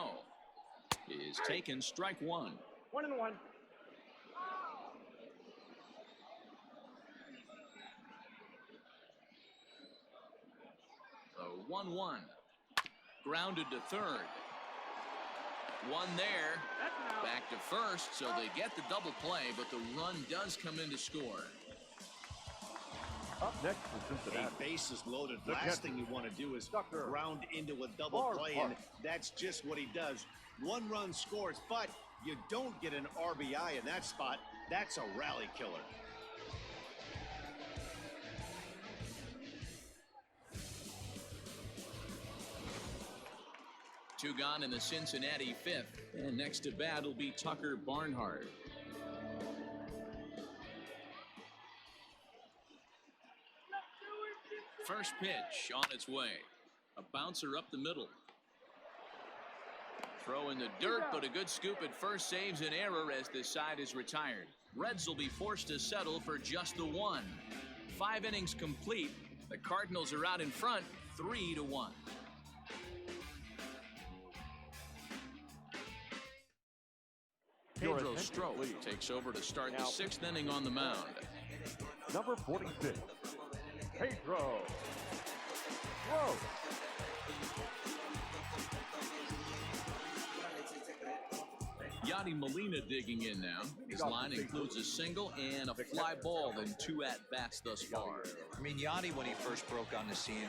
is taken, strike 1. 1-1. The 1-1 grounded to third. One there, back to first, so they get the double play, but the run does come in to score. Up next for Cincinnati. A bases loaded. Last thing you want to do is ground into a double play, and that's just what he does. 1 run scores, but you don't get an RBI in that spot. That's a rally killer. Two gone in the Cincinnati 5th, and next to bat will be Tucker Barnhart. First pitch on its way. A bouncer up the middle. Throw in the dirt, but a good scoop at first saves an error as this side is retired. Reds will be forced to settle for just the 1. 5 innings complete. The Cardinals are out in front, 3-1. Pedro Strop takes over to start the 6th inning on the mound. Number 46, Pedro. Whoa. Yadi Molina digging in now. His line includes a single and a fly ball in 2 at-bats thus far. I mean, Yadi, when he first broke on the scene,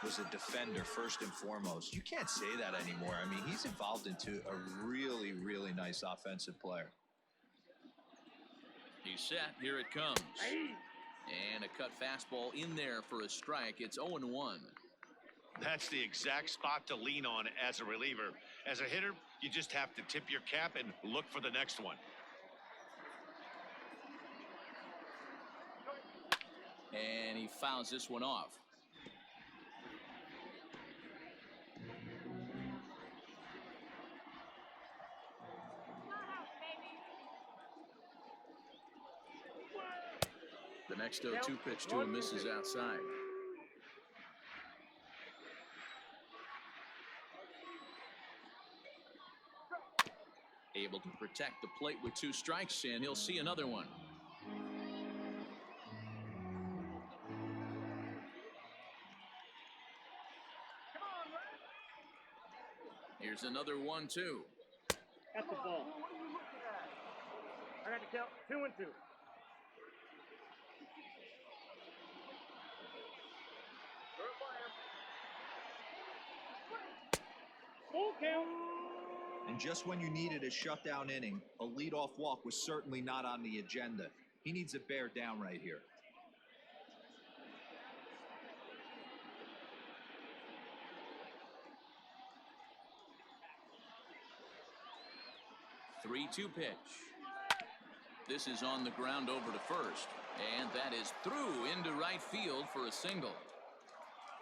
was a defender first and foremost. You can't say that anymore. I mean, he's evolved into a really, really nice offensive player. He's set. Here it comes. And a cut fastball in there for a strike. It's 0-1. That's the exact spot to lean on as a reliever. As a hitter, you just have to tip your cap and look for the next one. And he fouls this one off. The next 0-2 pitch to him misses outside. Able to protect the plate with 2 strikes, and he'll see another one. Here's another 1-2. That's the ball. I got to count 2-2. Full count. And just when you needed a shutdown inning, a leadoff walk was certainly not on the agenda. He needs to bear down right here. 3-2 pitch. This is on the ground over to first, and that is through into right field for a single.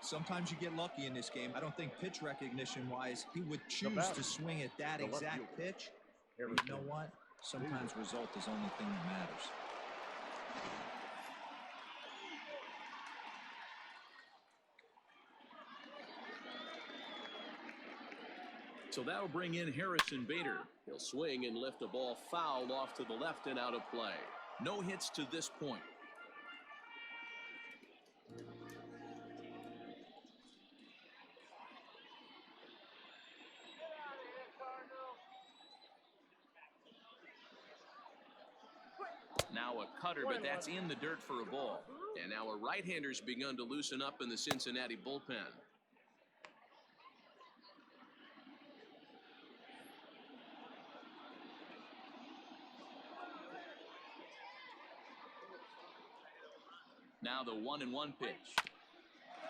Sometimes you get lucky in this game. I don't think pitch recognition wise he would choose to swing at that exact pitch. But you know what? Sometimes result is the only thing that matters. So that'll bring in Harrison Bader. He'll swing and lift a ball foul off to the left and out of play. No hits to this point. Now a cutter, but that's in the dirt for a ball. And now a right-hander's begun to loosen up in the Cincinnati bullpen. Now the 1-1 pitch.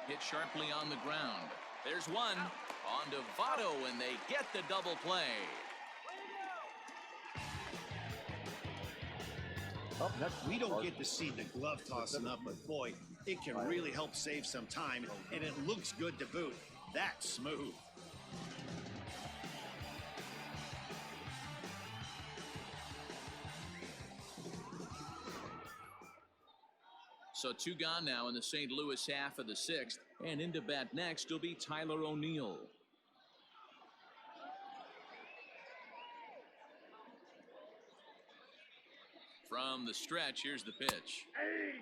Hit sharply on the ground. There's one. On to Votto, and they get the double play. Up next, we don't get to see the glove tossing up, but boy, it can really help save some time, and it looks good to boot. That's smooth. So two gone now in the St. Louis half of the sixth, and into bat next will be Tyler O'Neill. From the stretch, here's the pitch. Hey.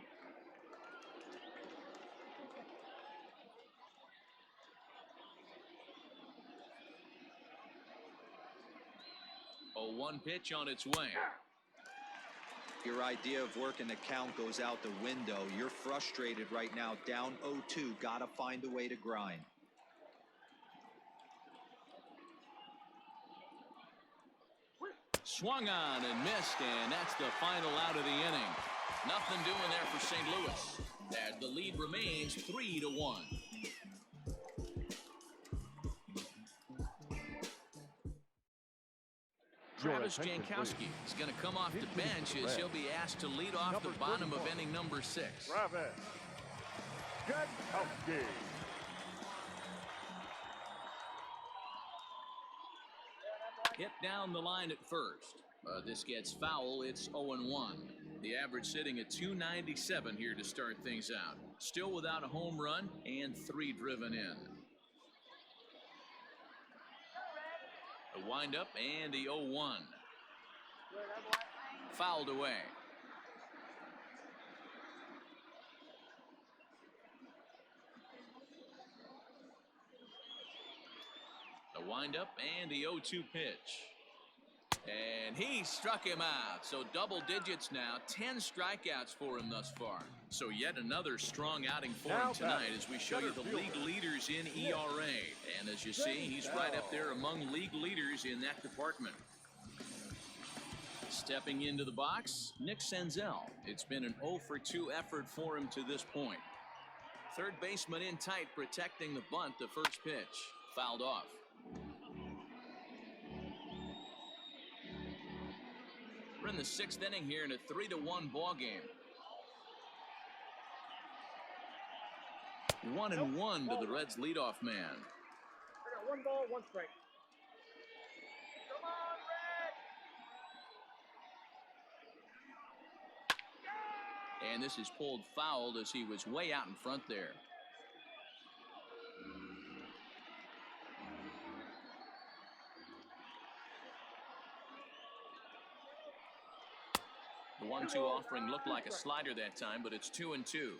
0-1 pitch on its way. Your idea of working the count goes out the window. You're frustrated right now, down 0-2. Got to find a way to grind. Swung on and missed, and that's the final out of the inning. Nothing doing there for St. Louis, as the lead remains 3-1. Travis Jankowski is going to come off the bench as he'll be asked to lead off the bottom of inning number 6. Travis Jankowski. Hit down the line at first. This gets foul. It's 0-1. The average sitting at 297 here to start things out. Still without a home run and 3 driven in. A windup and the 0-1. Fouled away. A windup and the 0-2 pitch. And he struck him out. So double digits now, 10 strikeouts for him thus far. So yet another strong outing for him tonight as we show you the league leaders in ERA. And as you see, he's right up there among league leaders in that department. Stepping into the box, Nick Senzel. It's been an 0-for-2 effort for him to this point. Third baseman in tight, protecting the bunt. The first pitch fouled off. We're in the 6th inning here in a 3-1 ball game. 1-1 to the Reds leadoff man. I got 1 ball, 1 strike. Come on, Red! And this is pulled fouled as he was way out in front there. The 1-2 offering looked like a slider that time, but it's 2-2.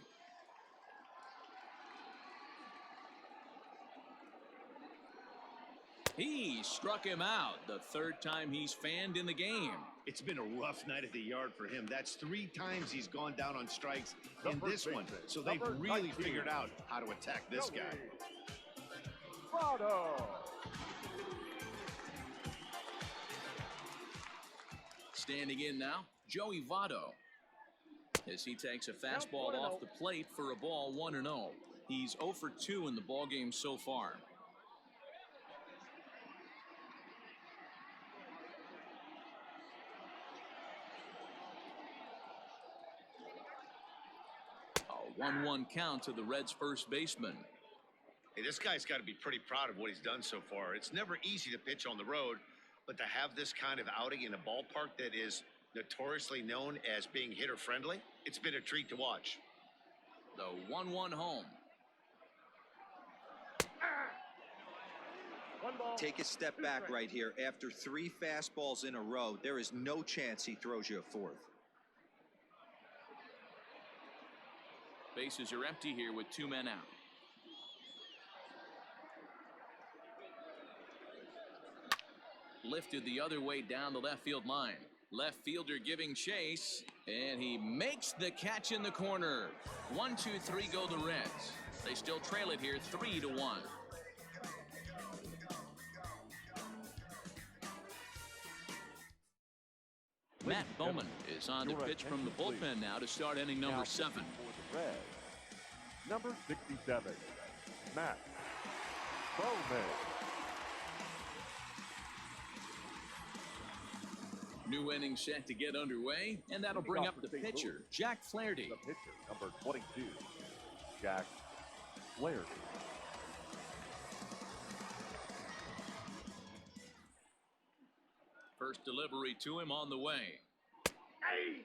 He struck him out the 3rd time he's fanned in the game. It's been a rough night at the yard for him. That's 3 times he's gone down on strikes in this one. So they've really figured out how to attack this guy. Votto. Standing in now, Joey Votto. As he takes a fastball off the plate for a ball 1-0. He's 0 for 2 in the ballgame so far. A 1-1 count to the Reds' first baseman. Hey, this guy's got to be pretty proud of what he's done so far. It's never easy to pitch on the road, but to have this kind of outing in a ballpark that is notoriously known as being hitter-friendly, it's been a treat to watch. The 1-1 home. Take a step back right here. After 3 fastballs in a row, there is no chance he throws you a 4th. Bases are empty here with 2 men out. Lifted the other way down the left field line. Left fielder giving chase, and he makes the catch in the corner. 1, 2, 3 go the Reds. They still trail it here 3-1. Matt Bowman is on to pitch from the bullpen now to start inning number 7. For the Reds, number 67, Matt Bowman. New inning set to get underway, and that'll bring up the pitcher, Jack Flaherty. The pitcher, number 22, Jack Flaherty. First delivery to him on the way. Hey!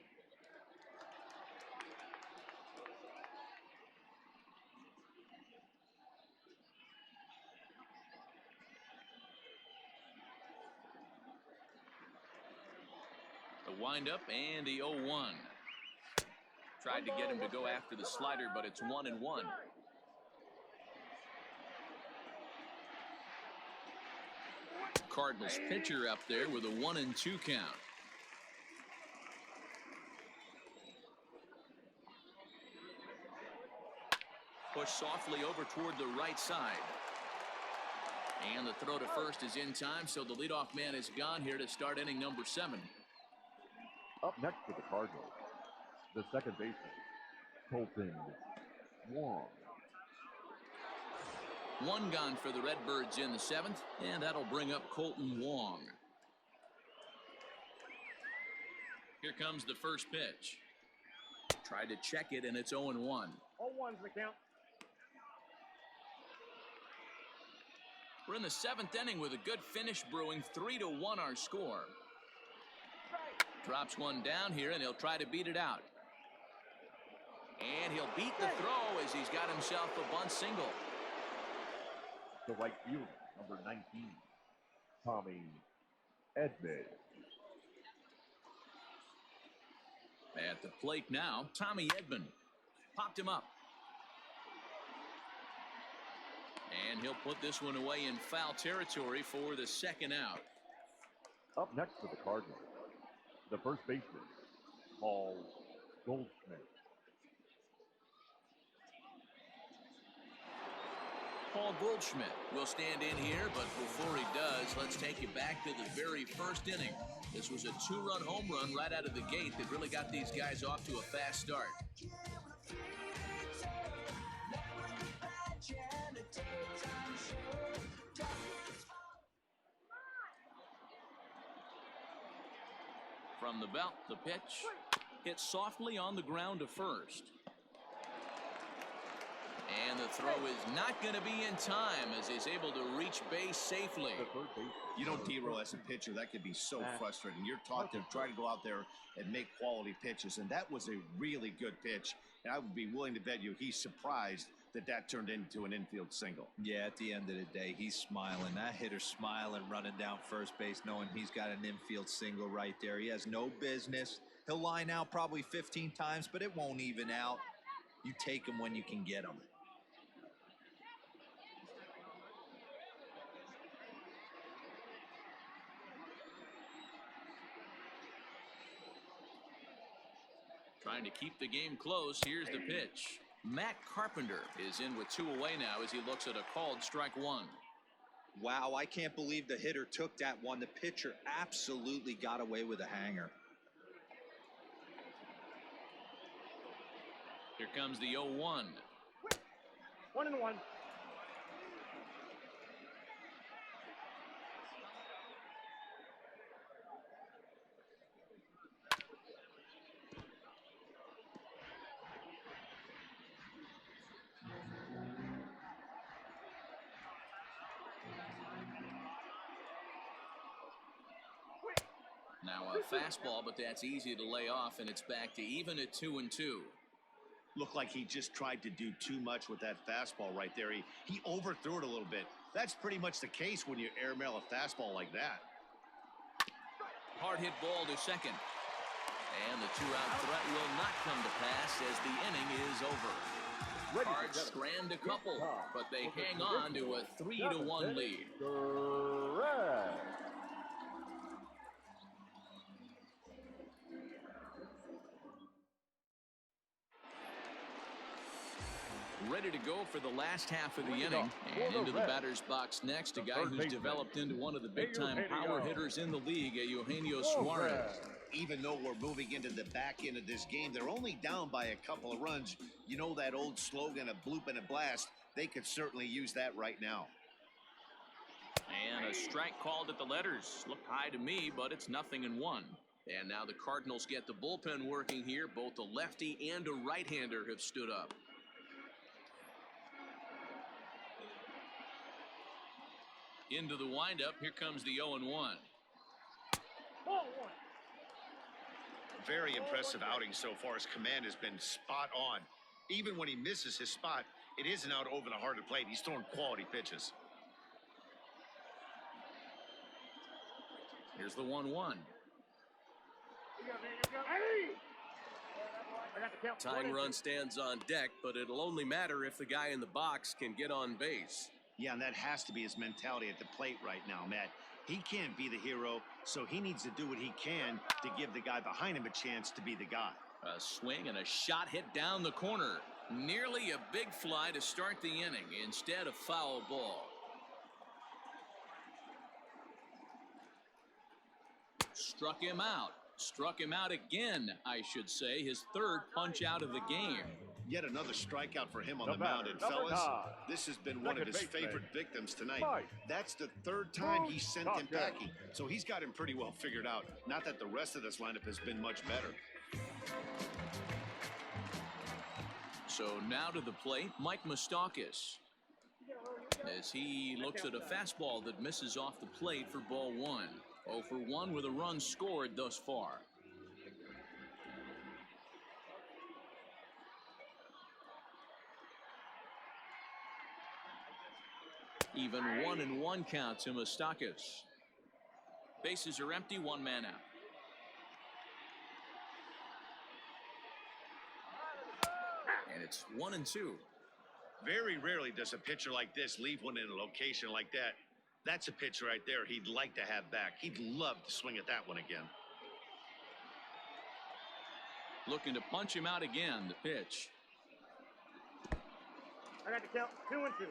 The windup and the 0-1. Tried to get him to go after the slider, but it's 1-1. Cardinals pitcher up there with a 1-2 count. Push softly over toward the right side. And the throw to first is in time, so the leadoff man is gone here to start inning number 7. Up next for the Cardinals, the second baseman, Colton Wong. 1 gone for the Redbirds in the 7th, and that'll bring up Colton Wong. Here comes the first pitch. Tried to check it, and it's 0-1. 0-1's the count. We're in the 7th inning with a good finish brewing. 3-1 our score. Drops one down here, and he'll try to beat it out. And he'll beat the throw as he's got himself a bunt single. The right fielder, number 19, Tommy Edman. At the plate now, Tommy Edman. Popped him up. And he'll put this one away in foul territory for the second out. Up next for the Cardinals, the first baseman, Paul Goldschmidt. Paul Goldschmidt will stand in here, but before he does, let's take you back to the very first inning. This was a 2-run home run right out of the gate that really got these guys off to a fast start. From the belt, the pitch hits softly on the ground to first. And the throw is not going to be in time as he's able to reach base safely. You know, T-Row, as a pitcher, that could be so frustrating. You're taught to try to go out there and make quality pitches, and that was a really good pitch. And I would be willing to bet you he's surprised that that turned into an infield single. Yeah, at the end of the day, he's smiling. That hitter's smiling, running down first base, knowing he's got an infield single right there. He has no business. He'll line out probably 15 times, but it won't even out. You take him when you can get him. Trying to keep the game close. Here's the pitch. Matt Carpenter is in with 2 away now as he looks at a called strike 1. Wow, I can't believe the hitter took that one. The pitcher absolutely got away with a hanger. Here comes the 0-1. 1-1. Now a fastball, but that's easy to lay off, and it's back to even at 2-2. Looked like he just tried to do too much with that fastball right there. He overthrew it a little bit. That's pretty much the case when you airmail a fastball like that. Hard hit ball to second. And the two-out threat will not come to pass as the inning is over. Cards strand a couple, but they hang on to a 3-1 lead. Correct. Ready to go for the last half of the inning. And into the batter's box next, a guy who's developed into one of the big-time power hitters in the league, Eugenio Suarez. Even though we're moving into the back end of this game, they're only down by a couple of runs. You know that old slogan, a bloop and a blast? They could certainly use that right now. And a strike called at the letters. Looked high to me, but it's 0-1. And now the Cardinals get the bullpen working here. Both a lefty and a right-hander have stood up. Into the windup, here comes the 0-1. Very impressive outing so far. His command has been spot on. Even when he misses his spot, it isn't out over the heart of the plate. He's throwing quality pitches. Here's the 1-1. Tying run stands on deck, but it'll only matter if the guy in the box can get on base. Yeah, and that has to be his mentality at the plate right now, Matt. He can't be the hero, so he needs to do what he can to give the guy behind him a chance to be the guy. A swing and a shot hit down the corner. Nearly a big fly to start the inning. Instead, a foul ball. Struck him out. Struck him out again, I should say. His third punch out of the game. Yet another strikeout for him on the mound. And fellas, this has been one of his favorite victims tonight. That's the third time he sent him packing. So he's got him pretty well figured out. Not that the rest of this lineup has been much better. So now to the plate, Mike Moustakas. As he looks at a fastball that misses off the plate for ball one. 0 for 1 with a run scored thus far. Even 1-1 count to Moustakas. Bases are empty, one man out. And it's 1-2. Very rarely does a pitcher like this leave one in a location like that. That's a pitch right there he'd like to have back. He'd love to swing at that one again. Looking to punch him out again, the pitch. I got the count. 2-2.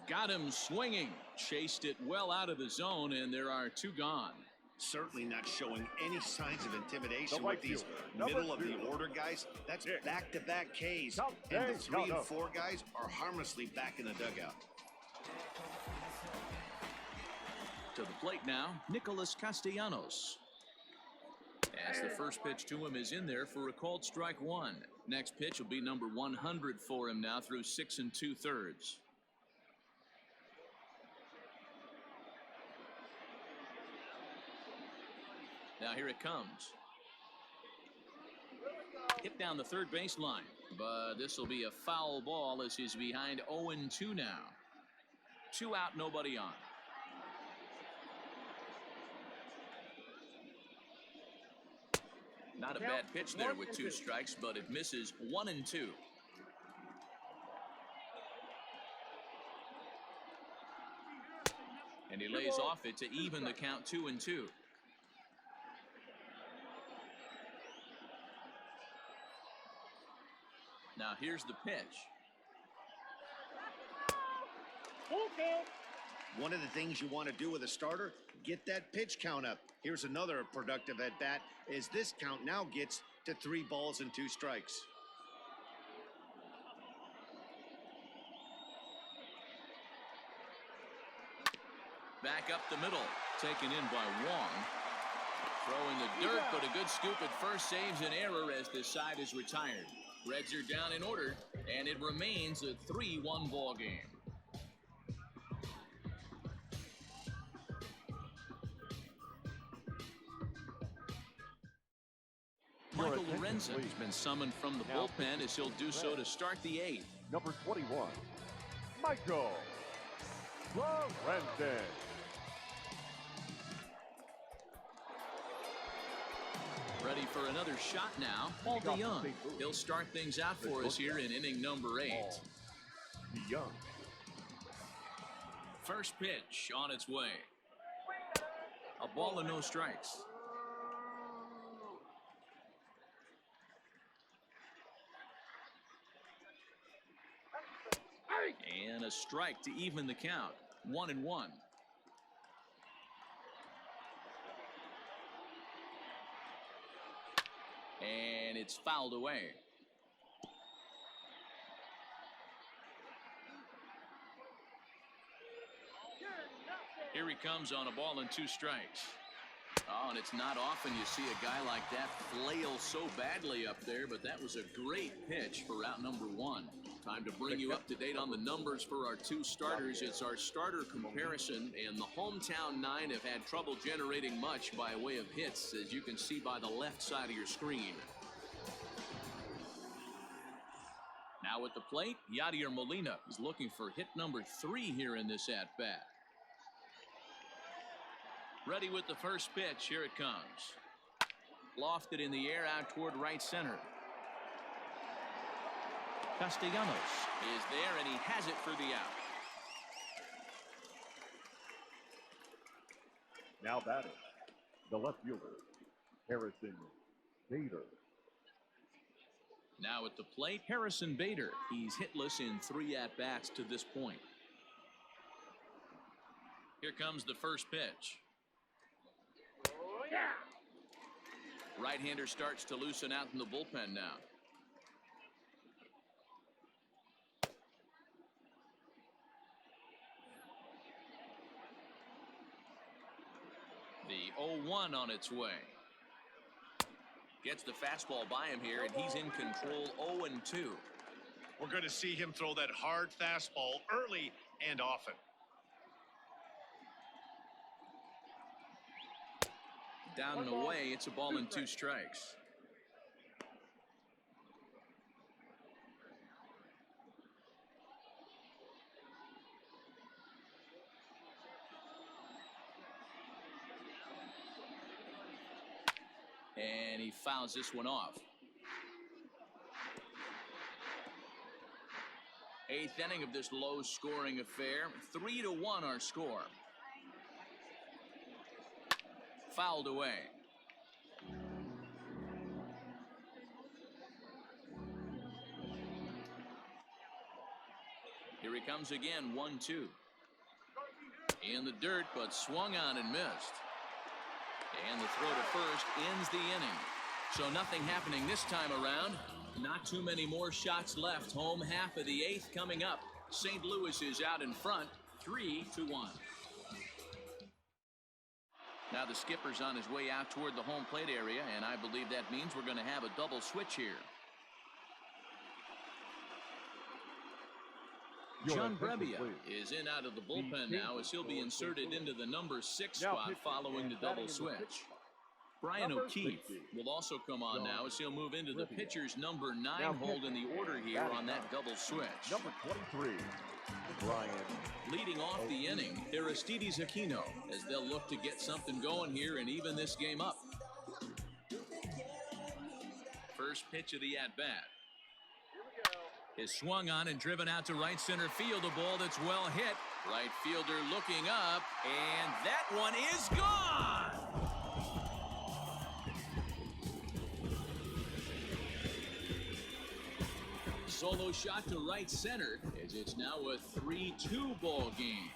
Got him swinging. Chased it well out of the zone, and there are two gone. Certainly not showing any signs of intimidation with these middle-of-the-order guys. That's back-to-back Ks. And the 3 and 4 guys are harmlessly back in the dugout. To the plate now, Nicholas Castellanos. As the first pitch to him is in there for a called strike one. Next pitch will be number 100 for him now through 6 2/3. Now here it comes. Hit down the third baseline, but this will be a foul ball as he's behind 0-2 now. 2 out, nobody on. Not a bad pitch there with 2 strikes, but it misses 1-2. And he lays off it to even the count 2-2. Now here's the pitch. One of the things you want to do with a starter, get that pitch count up. Here's another productive at bat as this count now gets to 3 balls and 2 strikes. Back up the middle, taken in by Wong. Throwing the dirt, but a good scoop at first saves an error as this side is retired. Reds are down in order, and it remains a 3-1 ball game. Michael Lorenzen has been summoned from the bullpen as he'll do so to start the 8th. Number 21, Michael Lorenzen. Ready for another shot now. Paul DeYoung. He'll start things out for us here in inning number 8. DeYoung. First pitch on its way. A ball and no strikes. And a strike to even the count. 1-1. And it's fouled away. Here he comes on a ball and 2 strikes. Oh, and it's not often you see a guy like that flail so badly up there, but that was a great pitch for out number 1. Time to bring you up to date on the numbers for our 2 starters. It's our starter comparison, and the hometown 9 have had trouble generating much by way of hits, as you can see by the left side of your screen. Now at the plate, Yadier Molina is looking for hit number 3 here in this at-bat. Ready with the first pitch. Here it comes. Lofted in the air out toward right center. Castellanos is there, and he has it for the out. Now batting, the left fielder, Harrison Bader. Now at the plate, Harrison Bader. He's hitless in 3 at-bats to this point. Here comes the first pitch. Right-hander starts to loosen out in the bullpen now. The 0-1 on its way. Gets the fastball by him here, and he's in control. 0-2. We're going to see him throw that hard fastball early and often. Down and away, it's a ball and 2 strikes. And he fouls this one off. 8th inning of this low-scoring affair. 3-1 our score. Fouled away. Here he comes again. 1-2. In the dirt, but swung on and missed. And the throw to first ends the inning. So nothing happening this time around. Not too many more shots left. Home half of the 8th coming up. St. Louis is out in front. 3-1. Now the skipper's on his way out toward the home plate area, and I believe that means we're going to have a double switch here. John Brebbia is in out of the bullpen now as he'll be inserted into the number 6 spot following the double switch. Brian O'Keefe will also come on now as he'll move into the pitcher's number 9 hold in the order here on that double switch. Number 23, Brian. Leading off the inning, Aristides Aquino, as they'll look to get something going here and even this game up. first pitch of the at-bat. Is swung on and driven out to right center field. A ball that's well hit. Right fielder looking up, and that one is gone. Solo shot to right center as it's now a 3-2 ball game.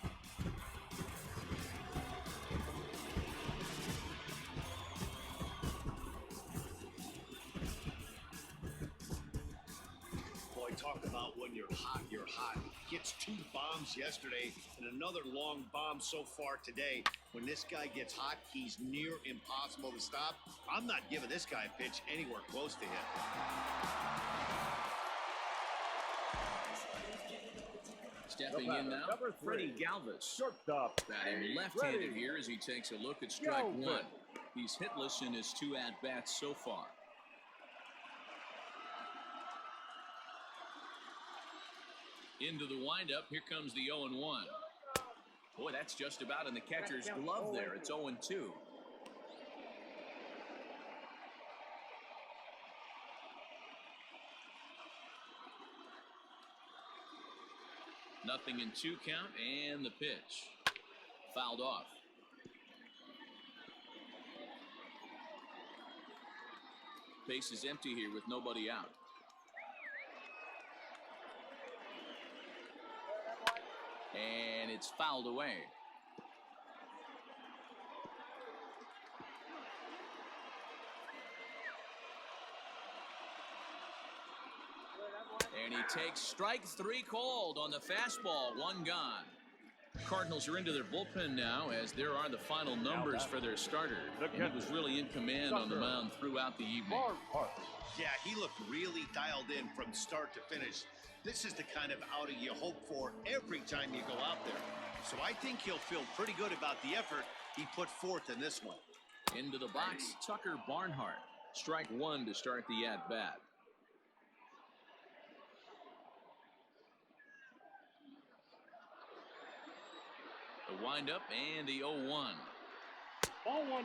Talk about when you're hot, you're hot. Gets 2 bombs yesterday and another long bomb so far today. When this guy gets hot, he's near impossible to stop. I'm not giving this guy a pitch anywhere close to him. Stepping in now, Freddie Galvis. Shortstop. Batting left-handed here as he takes a look at strike one. He's hitless in his 2 at-bats so far. Into the windup, here comes the 0-1. Boy, that's just about in the catcher's glove there. It's 0-2. Nothing in 2 count, and the pitch. Fouled off. Base is empty here with nobody out. And it's fouled away. And he takes strike 3 called on the fastball. 1 gone. Cardinals are into their bullpen now as there are the final numbers for their starter. And he was really in command on the mound throughout the evening. Yeah, he looked really dialed in from start to finish. This is the kind of outing you hope for every time you go out there. So I think he'll feel pretty good about the effort he put forth in this one. Into the box, Tucker Barnhart. Strike 1 to start the at-bat. The windup and the 0-1.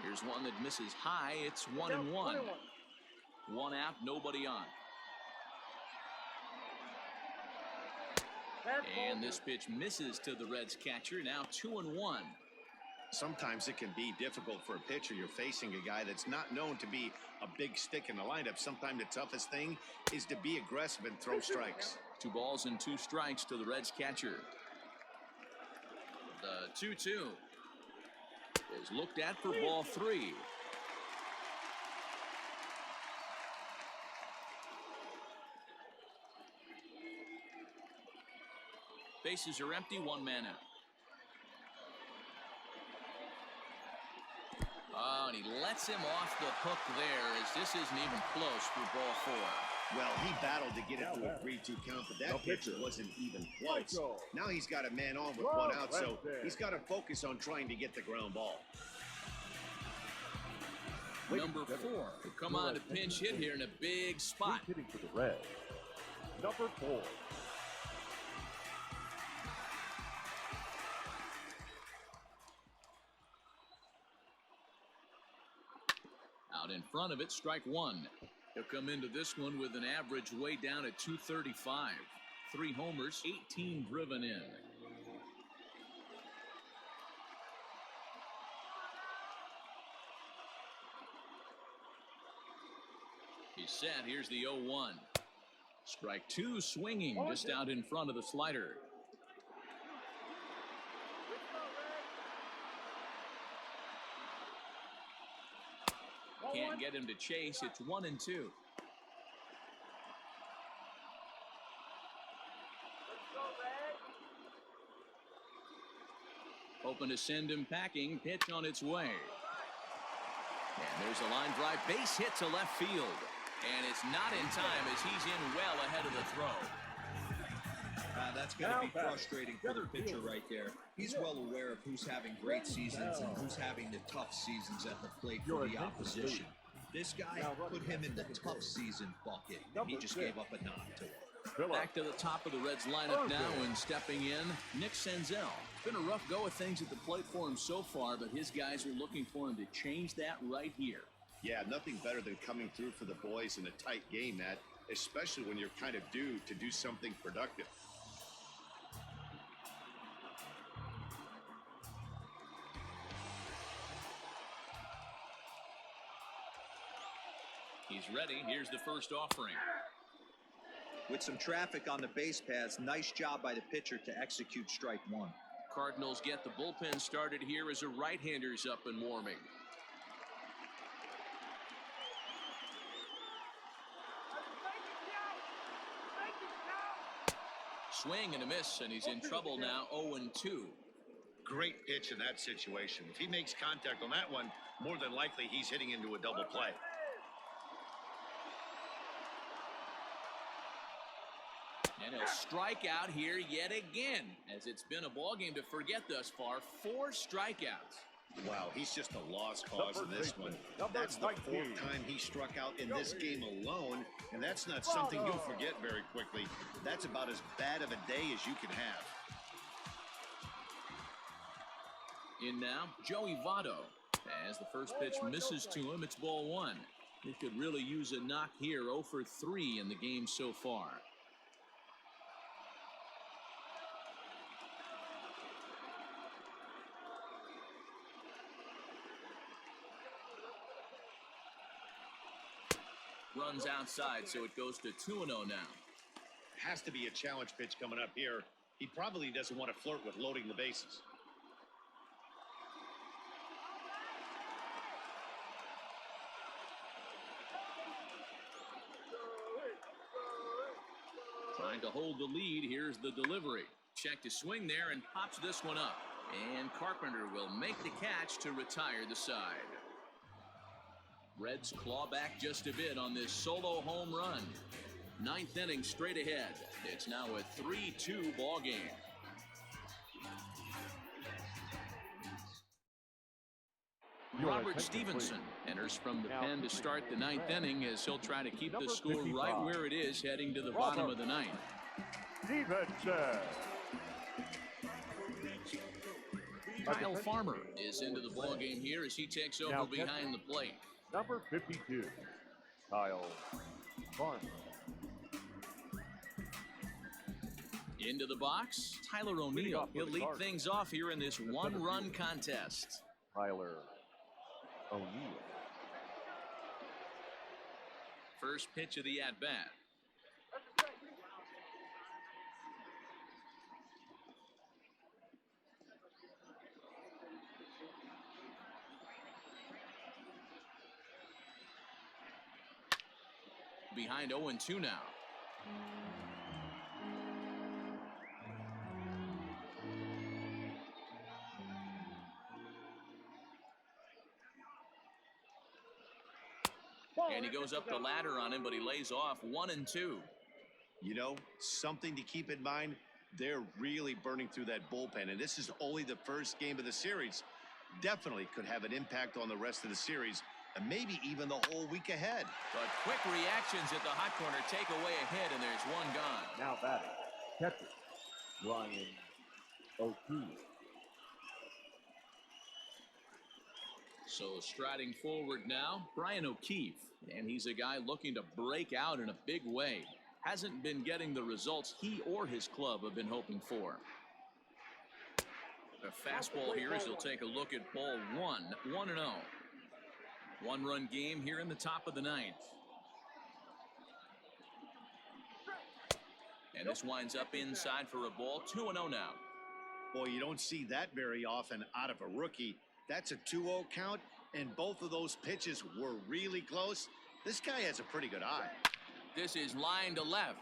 Here's one that misses high. It's 1-1. 1 out, nobody on. And this pitch misses to the Reds catcher. Now 2-1. Sometimes it can be difficult for a pitcher. You're facing a guy that's not known to be a big stick in the lineup. Sometimes the toughest thing is to be aggressive and throw strikes. 2 balls and 2 strikes to the Reds catcher. The 2-2 is looked at for ball 3. Bases are empty, 1 man out. Oh, and he lets him off the hook there as this isn't even close for ball 4. Well, he battled to get it to a 3-2 count, but that pitcher wasn't even close. Now he's got a man on with 1 out, so he's got to focus on trying to get the ground ball. Number 4 will come on to pinch hit here in a big spot. Hitting for the Reds. Number 4. Out in front of it, strike 1. He'll come into this one with an average way down at 235. 3 homers, 18 driven in. He's set. Here's the 0-1. Strike 2 swinging just out in front of the slider. Can't get him to chase. It's 1-2. Open to send him packing. Pitch on its way. And there's a line drive. Base hit to left field. And it's not in time as he's in well ahead of the throw. That's going to be frustrating for the pitcher right there. He's well aware of who's having great seasons and who's having the tough seasons at the plate for the opposition. This guy put him in the tough season bucket, and he just gave up a nod to it. Back to the top of the Reds lineup now, and stepping in, Nick Senzel. It's been a rough go of things at the plate for him so far, but his guys are looking for him to change that right here. Yeah, nothing better than coming through for the boys in a tight game, Matt, especially when you're kind of due to do something productive. He's ready. Here's the first offering. With some traffic on the base paths, nice job by the pitcher to execute strike one. Cardinals get the bullpen started here as a right-hander's up and warming. Swing and a miss, and he's in trouble now. 0-2. Great pitch in that situation. If he makes contact on that one, more than likely he's hitting into a double play. And he'll strike out here yet again, as it's been a ball game to forget thus far. 4 strikeouts. Wow, he's just a lost cause in this one. That's the 4th time he struck out in this game alone, and that's not something you'll forget very quickly. That's about as bad of a day as you can have. In now, Joey Votto. As the first pitch misses to him, it's ball 1. He could really use a knock here. 0 for 3 in the game so far. Runs outside, so it goes to 2-0 now. Has to be a challenge pitch coming up here. He probably doesn't want to flirt with loading the bases. Trying to hold the lead. Here's the delivery. Check to swing there and pops this one up. And Carpenter will make the catch to retire the side. Reds claw back just a bit on this solo home run. 9th inning straight ahead. It's now a 3-2 ball game. Robert Stevenson enters from the pen to start the 9th inning as he'll try to keep the score right where it is heading to the bottom of the 9th. Stevenson. Kyle Farmer is into the ball game here as he takes over behind the plate. Number 52, Kyle Farmer. Into the box, Tyler O'Neill. He'll lead things off here in this one-run contest. Tyler O'Neill. First pitch of the at-bat. Behind 0-2 now. And he goes up the ladder on him, but he lays off 1-2. You know, something to keep in mind, they're really burning through that bullpen, and this is only the first game of the series. Definitely could have an impact on the rest of the series, and maybe even the whole week ahead. But quick reactions at the hot corner take away a hit, and there's one gone. Now batting, catcher Ryan O'Keefe. So striding forward now, Brian O'Keefe. And he's a guy looking to break out in a big way. Hasn't been getting the results he or his club have been hoping for. A fastball here as he'll take a look at ball 1, 1-0. One-run game here in the top of the 9th. And this winds up inside for a ball. 2-0 now. Boy, you don't see that very often out of a rookie. That's a 2-0 count, and both of those pitches were really close. This guy has a pretty good eye. This is line to left.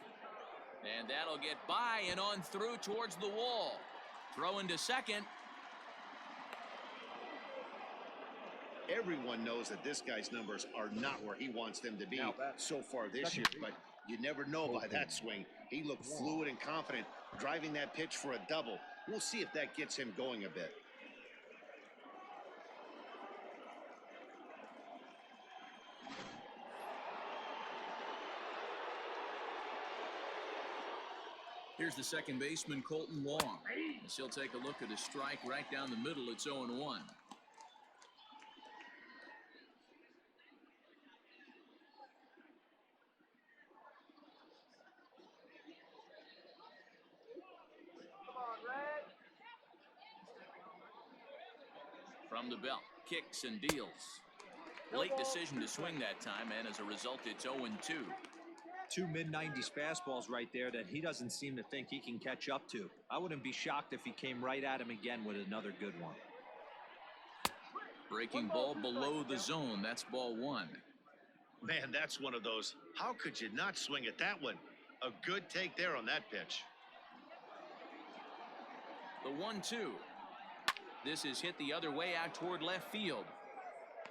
And that'll get by and on through towards the wall. Throw into second. Everyone knows that this guy's numbers are not where he wants them to be so far this year, but you never know by that swing. He looked fluid and confident, driving that pitch for a double. We'll see if that gets him going a bit. Here's the second baseman, Colton Wong. As he'll take a look at a strike right down the middle. It's 0-1. From the belt, kicks and deals. Late decision to swing that time, and as a result, it's 0-2. Two mid-90s fastballs right there that he doesn't seem to think he can catch up to. I wouldn't be shocked if he came right at him again with another good one. Breaking ball below the zone. That's ball one. Man, that's one of those. How could you not swing at that one? A good take there on that pitch. The 1-2. This is hit the other way out toward left field.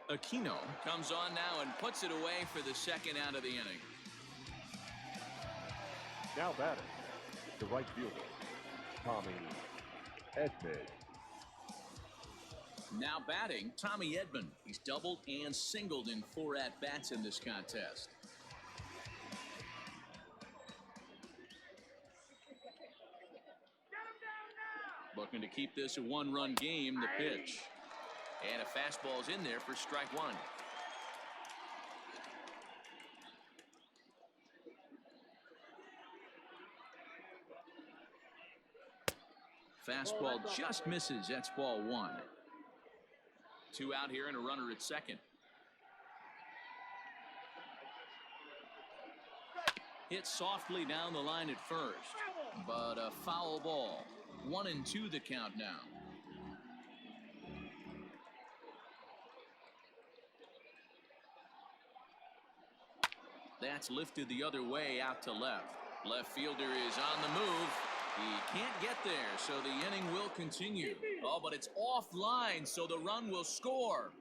Aquino comes on now and puts it away for the second out of the inning. Now batting, the right fielder, Tommy Edman. Now batting, Tommy Edman. He's doubled and singled in 4 at-bats in this contest. Looking to keep this a 1-run game, the pitch. And a fastball's in there for strike one. Fastball just misses. That's ball one. 2 out here and a runner at second. Hit softly down the line at first, but a foul ball. 1-2 the count now. That's lifted the other way out to left. Left fielder is on the move. He can't get there, so the inning will continue. Oh, but it's offline, so the run will score.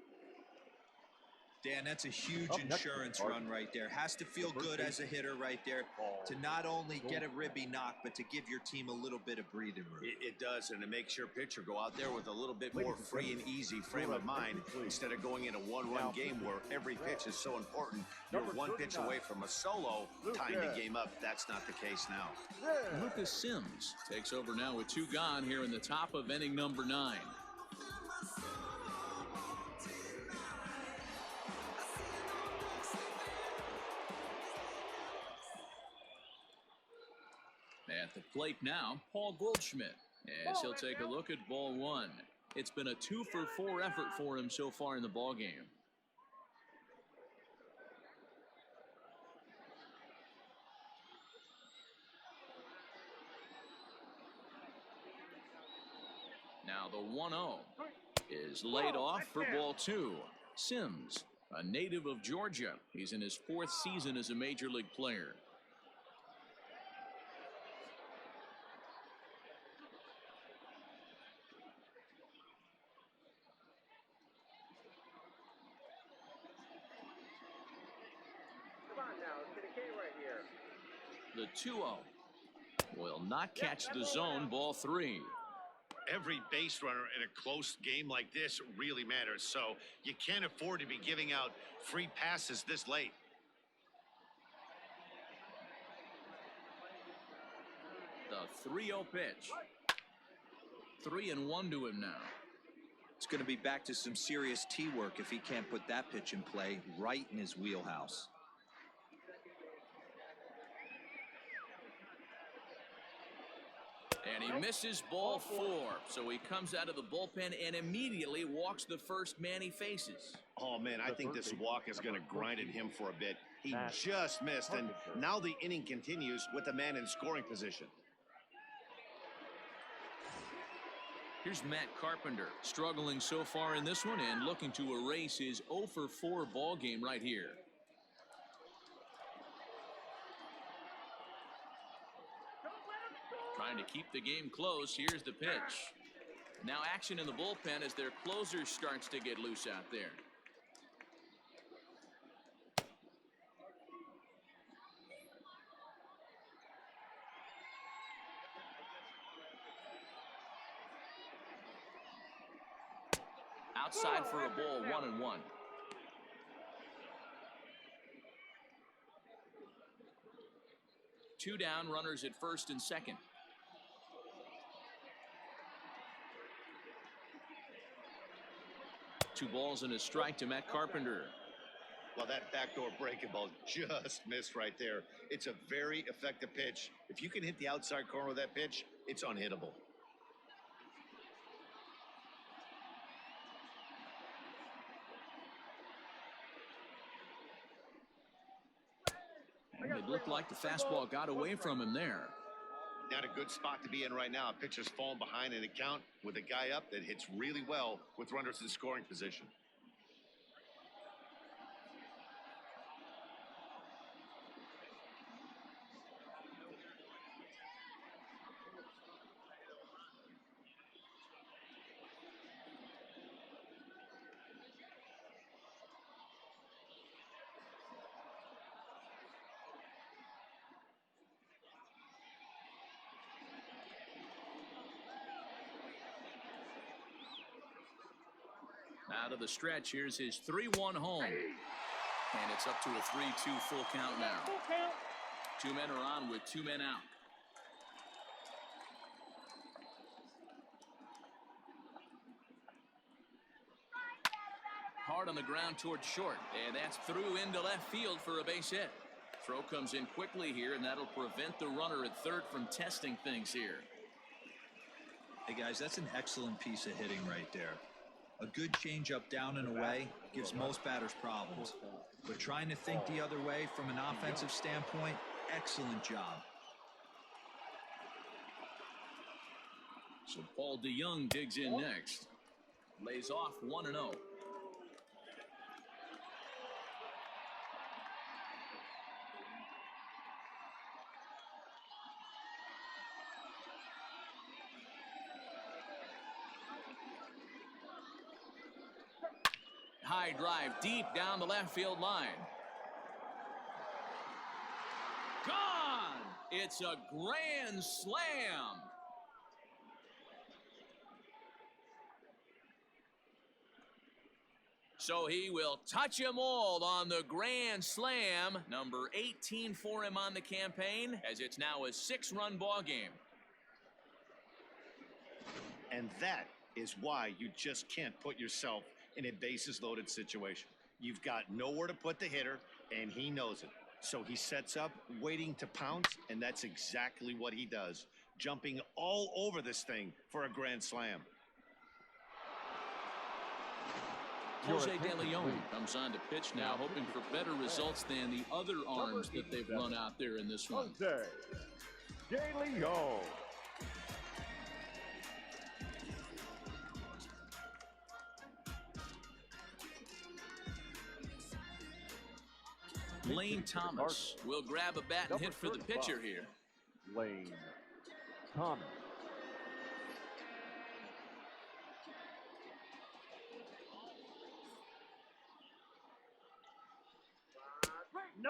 Dan, that's a huge insurance run right there. Has to feel good as a hitter right there to not only get a ribby knock, but to give your team a little bit of breathing room. It does, and it makes your pitcher go out there with a little bit more free and easy frame of mind instead of going in a one-run game where every pitch is so important. You're one pitch away from a solo, tying the game up. That's not the case now. Lucas Sims takes over now with 2 gone here in the top of inning number 9. At the plate now, Paul Goldschmidt, as he'll take a look at ball one. It's been a 2-for-4 effort for him so far in the ballgame. Now the 1-0 is laid off for ball two. Sims, a native of Georgia. He's in his 4th season as a major league player. The 2-0 will not catch the zone. Ball 3. Every base runner in a close game like this really matters, so you can't afford to be giving out free passes this late. The 3-0 pitch. 3-1 to him now. It's going to be back to some serious tee work if he can't put that pitch in play right in his wheelhouse. And he misses ball 4. So he comes out of the bullpen and immediately walks the first man he faces. Oh, man, I think this walk is going to grind at him for a bit. He just missed, and now the inning continues with a man in scoring position. Here's Matt Carpenter, struggling so far in this one and looking to erase his 0-for-4 ball game right here. Trying to keep the game close. Here's the pitch. Now action in the bullpen as their closer starts to get loose out there. Outside for a ball, 1-1. Two down, runners at first and second. Two balls and a strike to Matt Carpenter. Well, that backdoor breaking ball just missed right there. It's a very effective pitch. If you can hit the outside corner of that pitch, it's unhittable. It looked like the fastball got away from him there. Not a good spot to be in right now. A pitcher's falling behind in the count with a guy up that hits really well with runners in scoring position. Out of the stretch, here's his 3-1 home. And it's up to a 3-2 full count now. Two men are on with two men out. Hard on the ground towards short, and that's through into left field for a base hit. Throw comes in quickly here, and that'll prevent the runner at third from testing things here. Hey guys, that's an excellent piece of hitting right there. A good changeup down and away gives most batters problems. But trying to think the other way from an offensive standpoint, excellent job. So Paul DeYoung digs in next. Lays off 1-0. High drive deep down the left field line. Gone! It's a grand slam. So he will touch them all on the grand slam. Number 18 for him on the campaign, as it's now a 6-run ball game. And that is why you just can't put yourself in a bases loaded situation. You've got nowhere to put the hitter, and he knows it. So he sets up, waiting to pounce, and that's exactly what he does, jumping all over this thing for a grand slam. Jose De Leon comes on to pitch now, hoping for better results than the other arms that they've run out there in this one. Jose De Leon. Lane Thomas will grab a bat and hit for the pitcher here. Lane Thomas.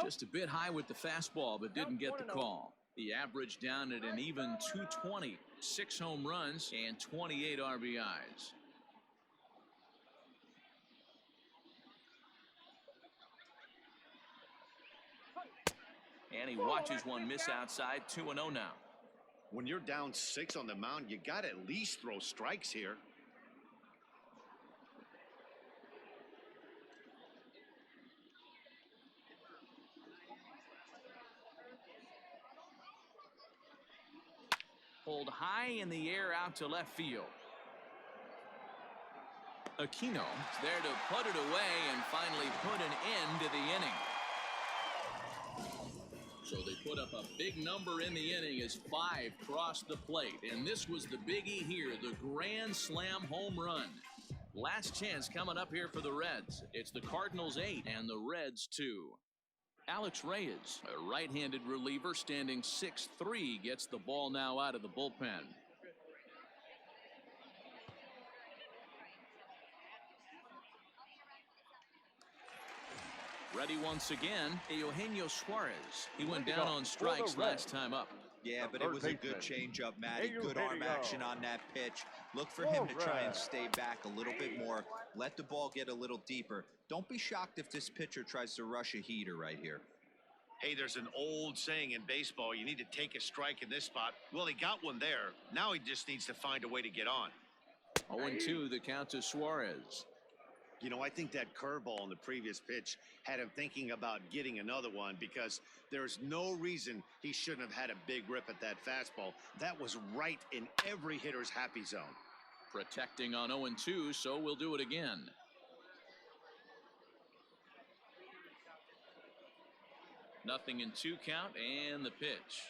Just a bit high with the fastball, but didn't get the call. The average down at an even 220, 6 home runs and 28 RBIs. And he watches one miss outside. 2-0 now. When you're down 6 on the mound, you got to at least throw strikes here. Pulled high in the air out to left field. Aquino is there to put it away and finally put an end to the inning. So they put up a big number in the inning as 5 crossed the plate. And this was the biggie here, the grand slam home run. Last chance coming up here for the Reds. It's the Cardinals 8 and the Reds 2. Alex Reyes, a right-handed reliever standing 6'3", gets the ball now out of the bullpen. Ready once again, Eugenio Suarez. He went down on strikes last time up. Yeah, but it was a good changeup, Matty. Good arm action on that pitch. Look for him to try and stay back a little bit more. Let the ball get a little deeper. Don't be shocked if this pitcher tries to rush a heater right here. Hey, there's an old saying in baseball, you need to take a strike in this spot. Well, he got one there. Now he just needs to find a way to get on. 0-2 the count to Suarez. You know, I think that curveball in the previous pitch had him thinking about getting another one, because there's no reason he shouldn't have had a big rip at that fastball. That was right in every hitter's happy zone. Protecting on 0-2, so we'll do it again. Nothing in 2 count and the pitch.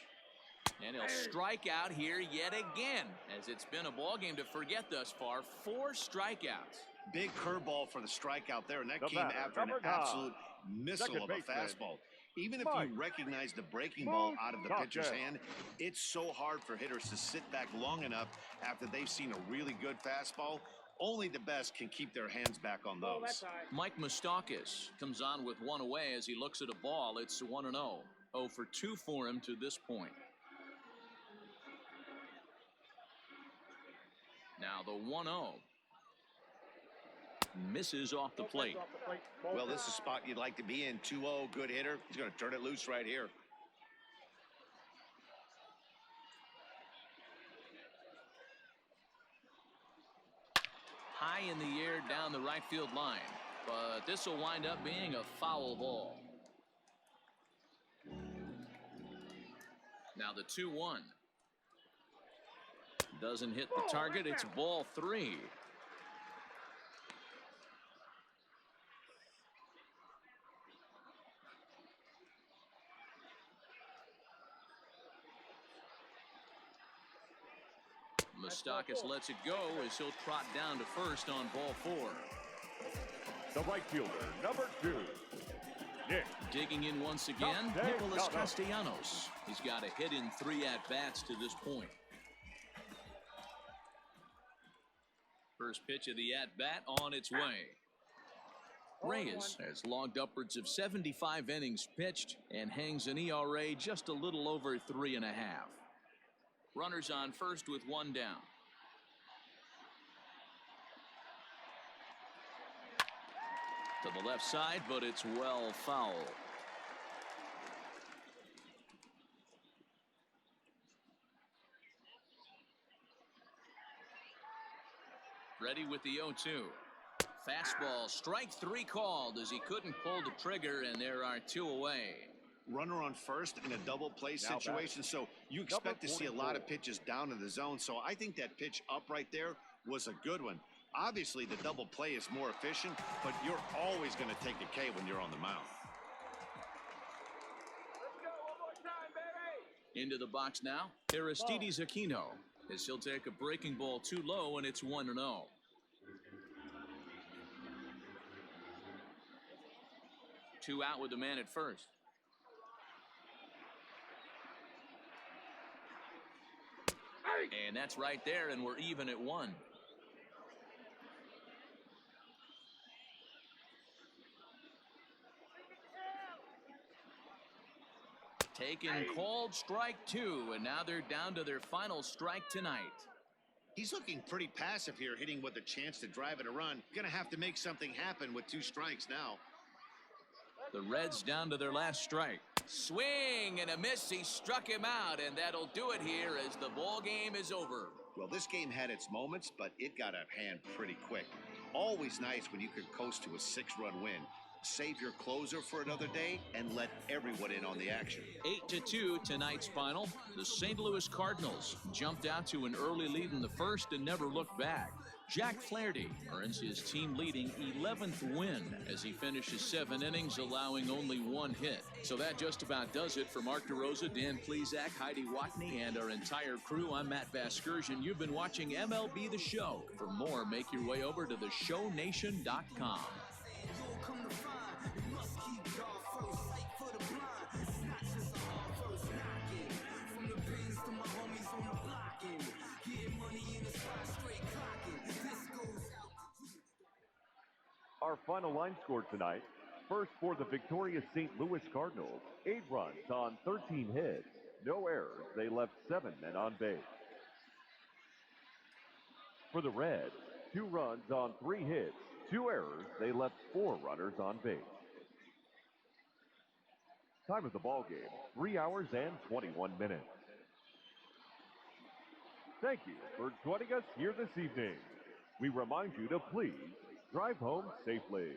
And he'll strike out here yet again, as it's been a ball game to forget thus far. 4 strikeouts. Big curveball for the strikeout there, and that The came batter, after an number 9. absolute missile Second of a baseman, fastball. Even if Mike you recognize the breaking ball out of the pitcher's Moustakas. hand, it's so hard for hitters to sit back long enough after they've seen a really good fastball. Only the best can keep their hands back on Oh, those. that's high. Mike Moustakas comes on with 1 away as he looks at a ball. It's 1-0. 0 for 2 for him to this point. Now the 1-0. Misses off the plate. Off the plate. Ball Well, four. this is a spot you'd like to be in. 2-0, good hitter. He's going to turn it loose right here. High in the air down the right field line. But this will wind up being a foul ball. Now the 2-1. Doesn't hit the target. It's ball 3. Moustakas lets it go as he'll trot down to first on ball 4. The right fielder, number 2. Nick. Digging in once again, Nicholas Castellanos. He's got a hit in 3 at-bats to this point. First pitch of the at-bat on its way. Reyes has logged upwards of 75 innings pitched and hangs an ERA just a little over 3.5. Runners on first with 1 down. To the left side, but it's well foul. Ready with the 0-2. Fastball, strike 3 called as he couldn't pull the trigger, and there are 2 away. Runner on first in a double play situation, so you expect to see a lot of pitches down in the zone. So I think that pitch up right there was a good one. Obviously, the double play is more efficient, but you're always going to take a K when you're on the mound. Let's go. One more time, baby. Into the box now, Aristides Aquino, as he'll take a breaking ball too low, and it's 1-0. 2 out with the man at first. And that's right there, and we're even at 1. Taken, called strike 2, and now they're down to their final strike tonight. He's looking pretty passive here, hitting with a chance to drive in a run. Going to have to make something happen with 2 strikes now. The Reds down to their last strike. Swing and a miss. He struck him out, and that'll do it here as the ball game is over. Well, this game had its moments, but it got out of hand pretty quick. Always nice when you could coast to a 6-run win. Save your closer for another day and let everyone in on the action. 8-2 tonight's final. The St. Louis Cardinals jumped out to an early lead in the first and never looked back. Jack Flaherty earns his team-leading 11th win as he finishes 7 innings, allowing only 1 hit. So that just about does it for Mark DeRosa, Dan Plesac, Heidi Watney, and our entire crew. I'm Matt Vasgersian. You've been watching MLB The Show. For more, make your way over to theshownation.com. Our final line score tonight. First for the victorious St. Louis Cardinals, 8 runs on 13 hits. No errors. They left 7 men on base. For the Reds, 2 runs on 3 hits. 2 errors. They left 4 runners on base. Time of the ball game, 3 hours and 21 minutes. Thank you for joining us here this evening. We remind you to please drive home safely.